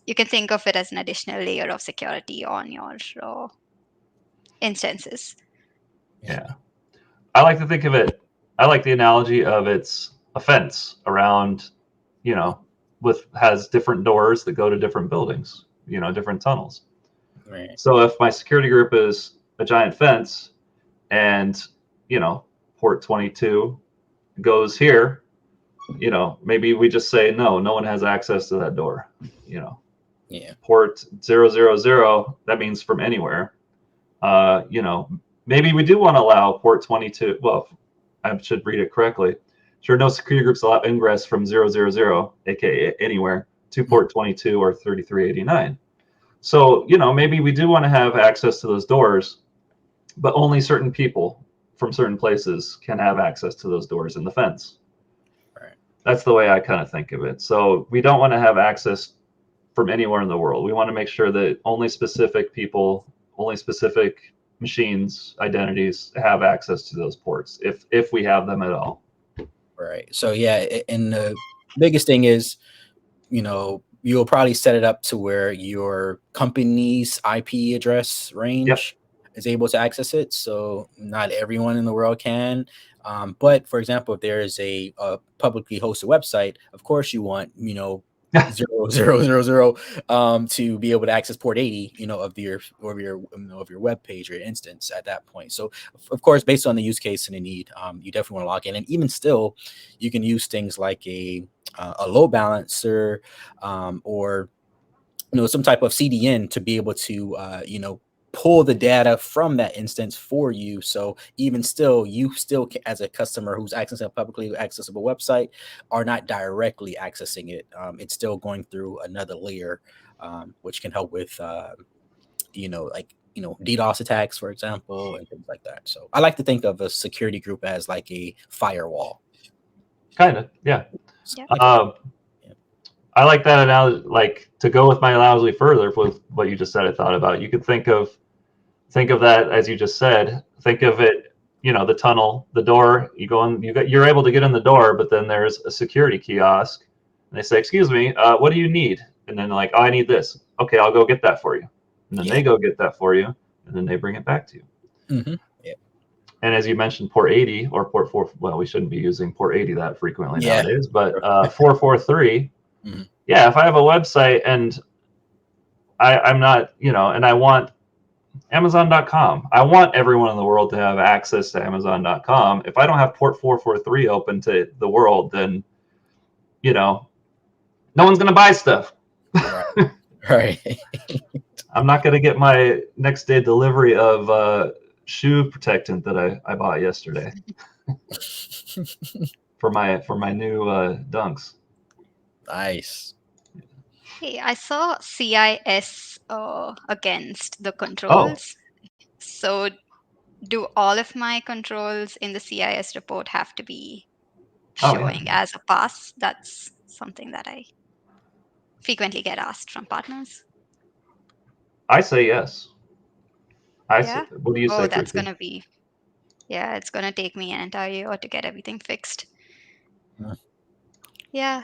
you can think of it as an additional layer of security on your instances. Yeah. I like to think of it, I like the analogy of it's a fence around, has different doors that go to different buildings, different tunnels. Right. So if my security group is a giant fence and, port 22 goes here, maybe we just say, no one has access to that door, Yeah. Port 000, that means from anywhere. Maybe we do want to allow port 22. Well, I should read it correctly. Sure, no security groups allow ingress from 000, aka anywhere, to port 22 or 3389. So, maybe we do want to have access to those doors, but only certain people from certain places can have access to those doors in the fence. Right. That's the way I kind of think of it. So we don't want to have access from anywhere in the world. We want to make sure that only specific people, only specific machines, identities have access to those ports, if we have them at all. Right. So yeah, and the biggest thing is, you'll probably set it up to where your company's IP address range is able to access it. So not everyone in the world can. But for example, if there is a publicly hosted website, of course you want, 000 to be able to access port 80, of your web page or instance at that point. So of course, based on the use case and the need, you definitely want to log in. And even still, you can use things like a load balancer, or some type of CDN to be able to pull the data from that instance for you. So even still, you still as a customer who's accessing a publicly accessible website are not directly accessing it. It's still going through another layer, which can help with DDoS attacks, for example, and things like that. So I like to think of a security group as like a firewall. Kind of, yeah. Yeah. I like that analogy. Like, to go with my analogy further with what you just said, I thought about. You could think of that as you just said. Think of it, the tunnel, the door. You go in, you're able to get in the door, but then there's a security kiosk, and they say, "Excuse me, what do you need?" And then they're like, "Oh, I need this." Okay, I'll go get that for you. And then they go get that for you, and then they bring it back to you. Mm-hmm. Yeah. And as you mentioned, port 80 or port 4. Well, we shouldn't be using port 80 that frequently nowadays, but 443. Mm-hmm. Yeah, if I have a website and I'm not, and I want Amazon.com. I want everyone in the world to have access to Amazon.com. If I don't have port 443 open to the world, then, no one's going to buy stuff. Right. Right. I'm not going to get my next day delivery of shoe protectant that I bought yesterday for my new Dunks. Nice. Hey, I saw CIS against the controls. So do all of my controls in the CIS report have to be showing as a pass? That's something that I frequently get asked from partners. I say yes. Yeah? What do you say, That's Kruthi? going to be, it's going to take me an entire year to get everything fixed. Yeah.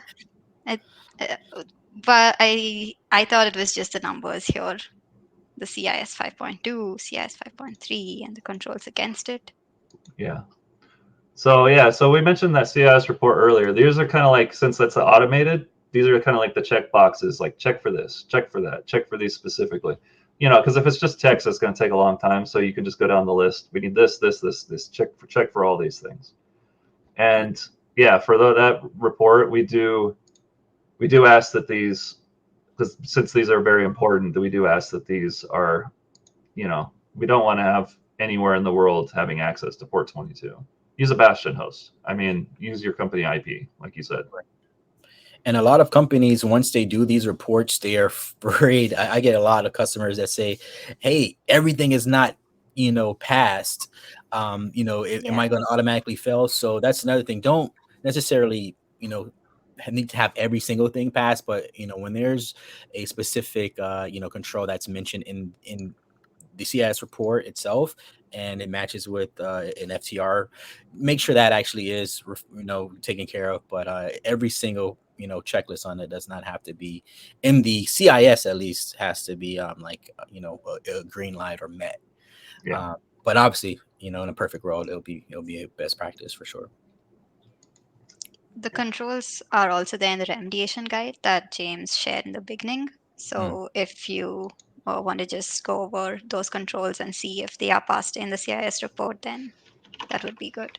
But I thought it was just the numbers here. The CIS 5.2, CIS 5.3, and the controls against it. Yeah. So we mentioned that CIS report earlier. These are kind of like, since that's automated, these are kind of like the check boxes, like check for this, check for that, check for these specifically. Because if it's just text, it's going to take a long time. So you can just go down the list. We need this, check for all these things. And yeah, for that report, we do ask that these, because since these are very important, we do ask that these are, we don't want to have anywhere in the world having access to port 22. Use a Bastion host. I mean, use your company IP, like you said. And a lot of companies, once they do these reports, they are afraid. I get a lot of customers that say, "Hey, everything is not, passed. Am I going to automatically fail?" So that's another thing. Don't necessarily, need to have every single thing passed, but when there's a specific, control that's mentioned in the CIS report itself, and it matches with an FTR, make sure that actually is taken care of. But every single checklist on it does not have to be in the CIS. At least has to be a green light or met. Yeah. But obviously, in a perfect world, it'll be a best practice for sure. The controls are also there in the remediation guide that James shared in the beginning. So if you want to just go over those controls and see if they are passed in the CIS report, then that would be good.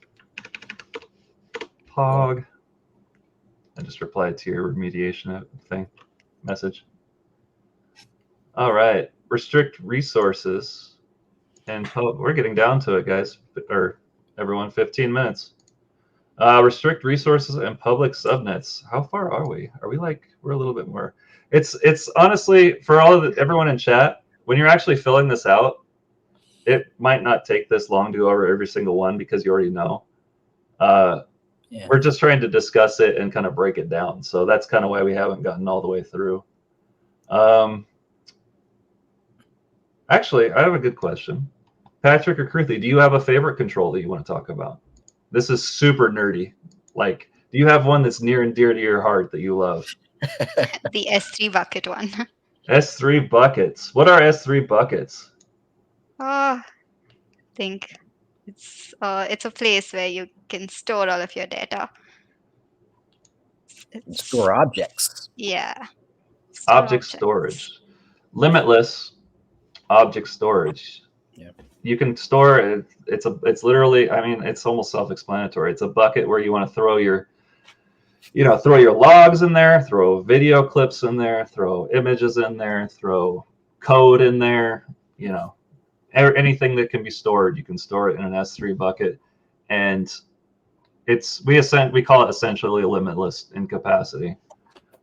Pog. I just replied to your remediation thing message. All right. Restrict resources. And we're getting down to it, guys. Or everyone, 15 minutes. Restrict resources and public subnets. How far are we? Are we like, we're a little bit more. It's honestly, for everyone in chat, when you're actually filling this out, it might not take this long to go over every single one because you already know. We're just trying to discuss it and kind of break it down. So that's kind of why we haven't gotten all the way through. Actually, I have a good question. Patrick or Kruthi, do you have a favorite control that you want to talk about? This is super nerdy. Like, do you have one that's near and dear to your heart that you love? The S3 bucket one. S3 buckets. What are S3 buckets? I think it's a place where you can store all of your data. Store objects. Yeah. Object storage. Limitless object storage. Yeah. You can store it. It's literally, I mean, it's almost self-explanatory. It's a bucket where you want to throw your logs in there, throw video clips in there, throw images in there, throw code in there, anything that can be stored, you can store it in an S3 bucket. And we call it essentially limitless in capacity.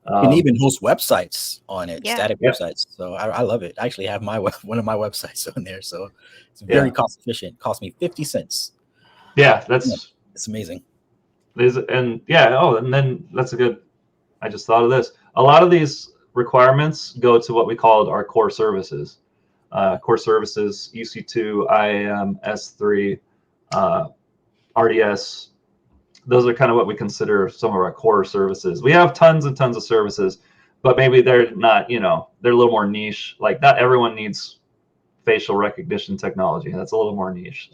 You can even host websites on it, static Yeah. websites. So I love it. I actually have one of my websites on there. So it's very cost efficient. Cost me 50 cents. Yeah, it's amazing. And then that's I just thought of this. A lot of these requirements go to what we called our core services. Core services, EC2, IAM, S3, RDS. Those are kind of what we consider some of our core services. We have tons and tons of services, but maybe they're not, they're a little more niche. Like not everyone needs facial recognition technology. That's a little more niche.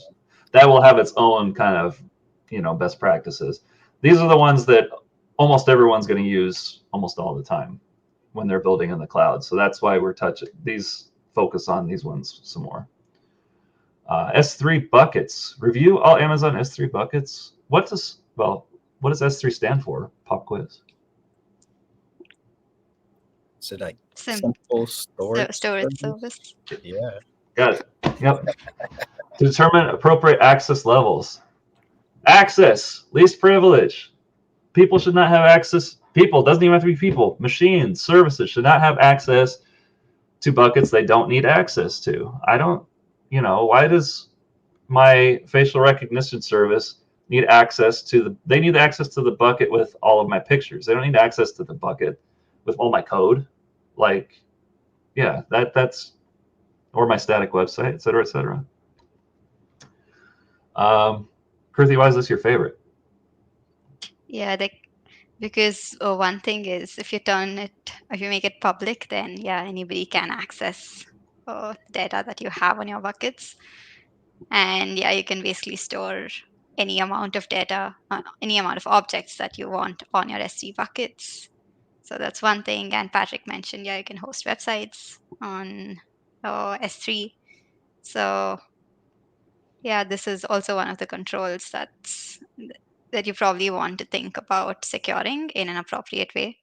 That will have its own kind of, best practices. These are the ones that almost everyone's going to use almost all the time when they're building in the cloud. So that's why we're focus on these ones some more. S3 buckets. Review all Amazon S3 buckets. What does S3 stand for? Pop quiz. So like simple storage service. Yeah. Got it. Yep. To determine appropriate access levels. Access, least privilege. People should not have access. People, doesn't even have to be people. Machines, services should not have access to buckets they don't need access to. Why does my facial recognition service need access to they need access to the bucket with all of my pictures. They don't need access to the bucket with all my code. Like, yeah, that's, or my static website, et cetera, et cetera. Kruthi, why is this your favorite? Yeah, because one thing is if you make it public, then anybody can access data that you have on your buckets. And you can basically store any amount of data, any amount of objects that you want on your S3 buckets. So that's one thing. And Patrick mentioned, you can host websites on S3. So this is also one of the controls that you probably want to think about securing in an appropriate way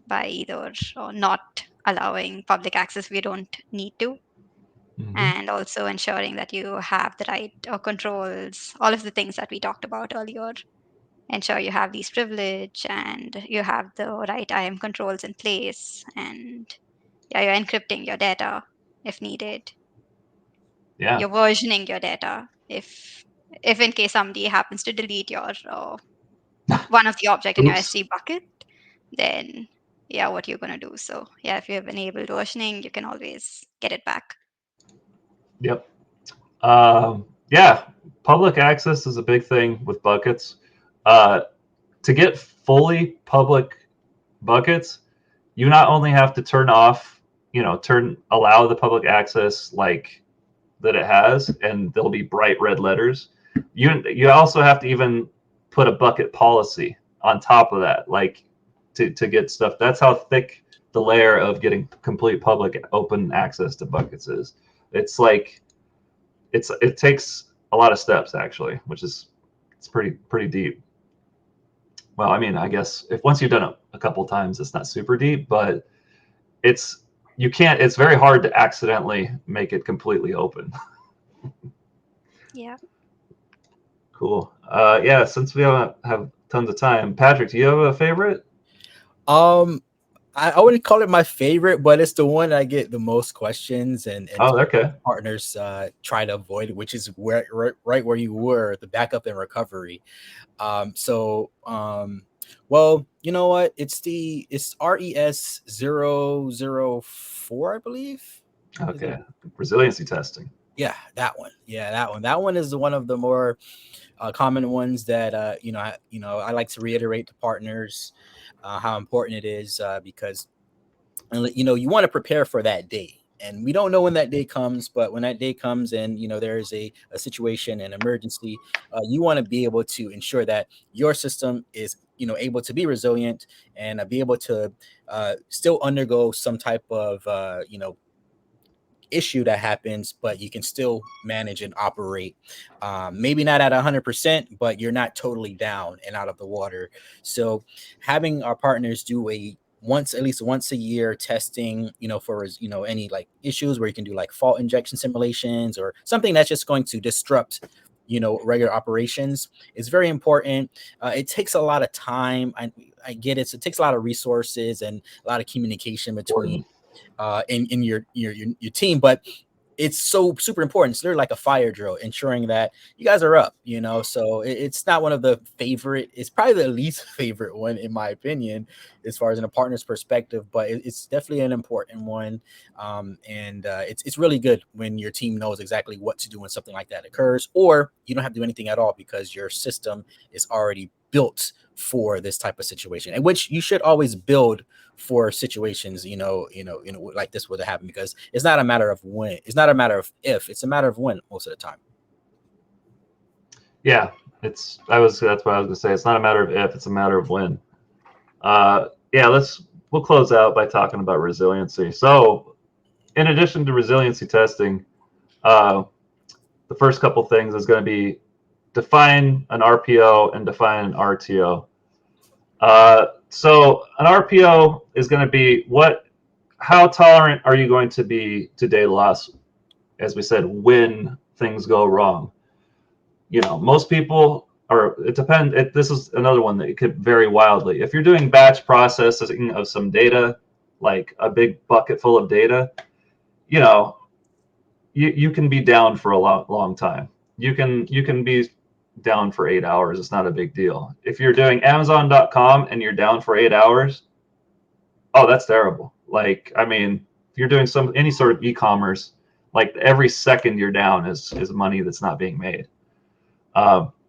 by either not allowing public access if you don't need to, and also ensuring that you have the right controls, all of the things that we talked about earlier. Ensure you have these privilege and you have the right IAM controls in place, and you're encrypting your data if needed. Yeah. You're versioning your data if in case somebody happens to delete your one of the object in your S3 bucket, then what you're going to do. So if you have enabled versioning, you can always get it back. Yep. Public access is a big thing with buckets. To get fully public buckets, you not only have to turn off, allow the public access like that it has, and there'll be bright red letters. You also have to even put a bucket policy on top of that, like to get stuff. That's how thick the layer of getting complete public open access to buckets is. It's like it takes a lot of steps actually, which is it's pretty deep. Well, I mean, I guess if once you've done it a couple times, it's not super deep, but it's it's very hard to accidentally make it completely open. Yeah. Cool. Yeah, since we have tons of time, Patrick, do you have a favorite? I wouldn't call it my favorite, but it's the one I get the most questions and Okay. partners try to avoid, which is right where you were, the backup and recovery. Well, you know what? It's RES 004, I believe. Okay. Resiliency testing. Yeah, that one. That one is one of the more common ones that I like to reiterate to partners how important it is because you want to prepare for that day. And we don't know when that day comes, but when that day comes and there is a situation, an emergency, you want to be able to ensure that your system is able to be resilient and be able to still undergo some type of issue that happens, but you can still manage and operate. Maybe not at 100%, but you're not totally down and out of the water. So having our partners do at least once a year testing, for any like issues where you can do like fault injection simulations or something that's just going to disrupt regular operations is very important. It takes a lot of time. I get it. So it takes a lot of resources and a lot of communication between in your team, but it's so super important. So they're like a fire drill, ensuring that you guys are up, so it's not one of the favorite. It's probably the least favorite one in my opinion, as far as in a partner's perspective, but it's definitely an important one. It's really good when your team knows exactly what to do when something like that occurs, or you don't have to do anything at all because your system is already built for this type of situation, and which you should always build for situations, like this would happen, because it's not a matter of when, it's not a matter of if, it's a matter of when most of the time. Yeah, that's what I was gonna say. It's not a matter of if, it's a matter of when. Yeah, we'll close out by talking about resiliency. So in addition to resiliency testing, the first couple things is going to be define an RPO and define an RTO. So an RPO is going to be how tolerant are you going to be to data loss, as we said, when things go wrong. Most people are, it depends. This is another one that could vary wildly. If you're doing batch processing of some data, like a big bucket full of data, you can be down for a long time. You can be down for 8 hours. It's not a big deal. If you're doing Amazon.com and you're down for 8 hours, oh, that's terrible. Like, I mean, if you're doing any sort of e-commerce, like every second you're down is money that's not being made.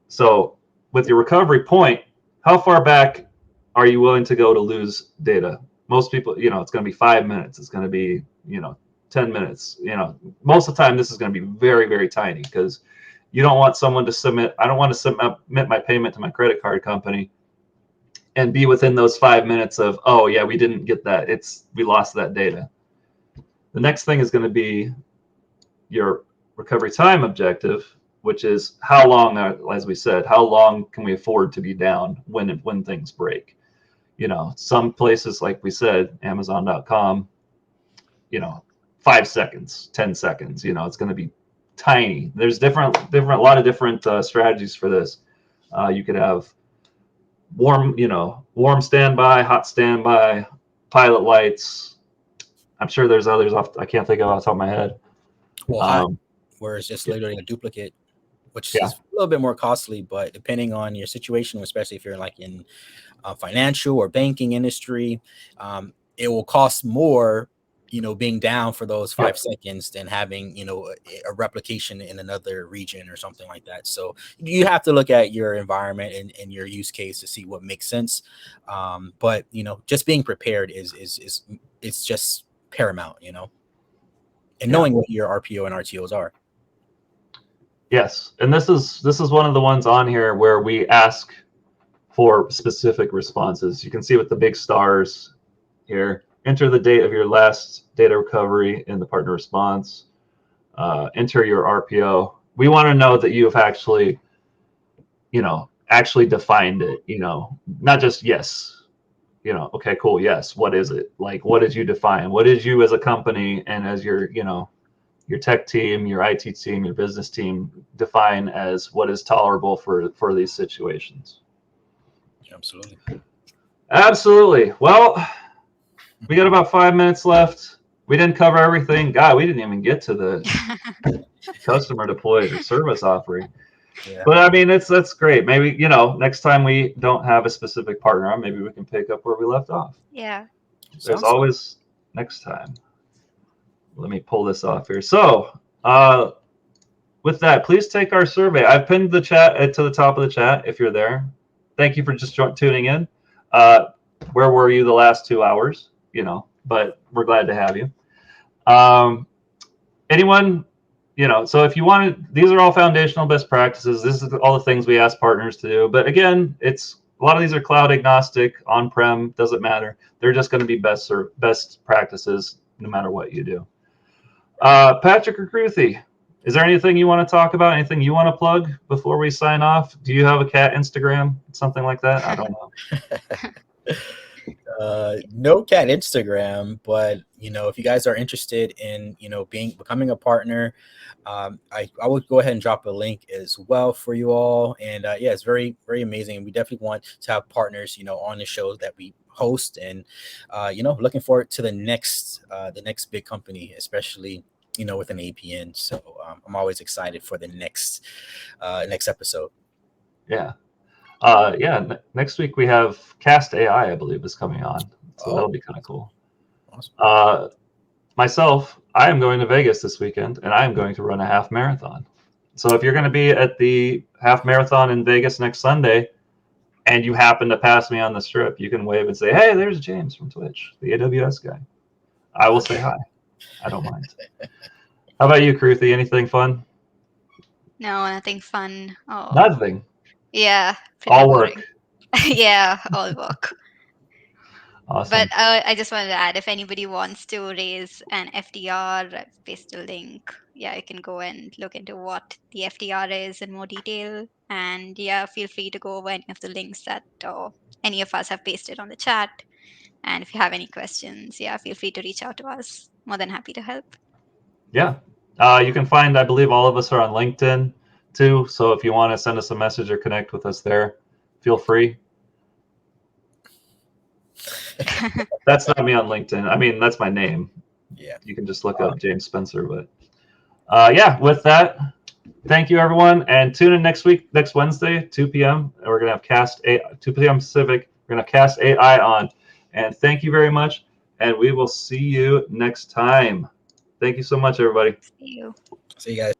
So with your recovery point, how far back are you willing to go to lose data? Most people, it's going to be 5 minutes. It's going to be, 10 minutes. Most of the time, this is going to be very, very tiny because you don't want someone to submit. I don't want to submit my payment to my credit card company and be within those 5 minutes of, oh yeah, we didn't get that. We lost that data. The next thing is going to be your recovery time objective, which is how long, as we said, how long can we afford to be down when things break? Some places, like we said, Amazon.com, 5 seconds, 10 seconds, it's going to be tiny. There's a lot of different strategies for this. You could have warm standby, hot standby, pilot lights. I'm sure there's others I can't think of off the top of my head. Well, where it's just literally a duplicate, which is a little bit more costly, but depending on your situation, especially if you're like in financial or banking industry, it will cost more, being down for those 5 seconds than having, a replication in another region or something like that. So you have to look at your environment and your use case to see what makes sense. But, just being prepared it's just paramount, and knowing what your RPO and RTOs are. Yes. And this is one of the ones on here where we ask for specific responses. You can see with the big stars here. Enter the date of your last data recovery in the partner response. Enter your RPO. We want to know that you have actually, actually defined it, not just yes, okay, cool, yes. What is it? Like, what did you define? What did you as a company and as your tech team, your IT team, your business team define as what is tolerable for these situations? Absolutely. Absolutely. Well, we got about 5 minutes left. We didn't cover everything. God, we didn't even get to the customer deployed or service offering. Yeah. But I mean, that's great. Maybe, next time we don't have a specific partner, maybe we can pick up where we left off. Yeah. There's always next time. Let me pull this off here. So, with that, please take our survey. I've pinned the chat to the top of the chat if you're there. Thank you for just tuning in. Where were you the last 2 hours? But we're glad to have you. Anyone, so if you want to, these are all foundational best practices. This is all the things we ask partners to do. But again, a lot of these are cloud agnostic, on-prem, doesn't matter. They're just going to be best practices no matter what you do. Patrick or Kruthi, is there anything you want to talk about? Anything you want to plug before we sign off? Do you have a cat Instagram? Something like that? I don't know. No cat Instagram, but if you guys are interested in becoming a partner, I would go ahead and drop a link as well for you all. And yeah, it's very, very amazing. We definitely want to have partners on the show that we host, and looking forward to the next big company, especially with an APN. So I'm always excited for the next episode. Yeah. Next week we have Cast AI, I believe, is coming on. So that'll be kind of cool. Awesome. Myself, I am going to Vegas this weekend, and I am going to run a half marathon. So if you're going to be at the half marathon in Vegas next Sunday, and you happen to pass me on the strip, you can wave and say, "Hey, there's James from Twitch, the AWS guy." I will say hi. I don't mind. How about you, Kruthi? Anything fun? No, nothing fun. Oh. Nothing. Yeah. All boring. work. Yeah, all work. Awesome. But I just wanted to add, if anybody wants to raise an FTR, I've pasted a link. Yeah, you can go and look into what the FTR is in more detail. And yeah, feel free to go over any of the links that any of us have pasted on the chat. And if you have any questions, yeah, feel free to reach out to us. More than happy to help. Yeah. You can find, I believe all of us are on LinkedIn too. So if you want to send us a message or connect with us there, feel free. That's not me on LinkedIn. I mean, that's my name. Yeah. You can just look up James Spencer. But yeah, with that, thank you, everyone. And tune in next Wednesday, 2 p.m. We're going to have 2 p.m. Pacific. We're going to have Cast AI on. And thank you very much. And we will see you next time. Thank you so much, everybody. See you. See you guys.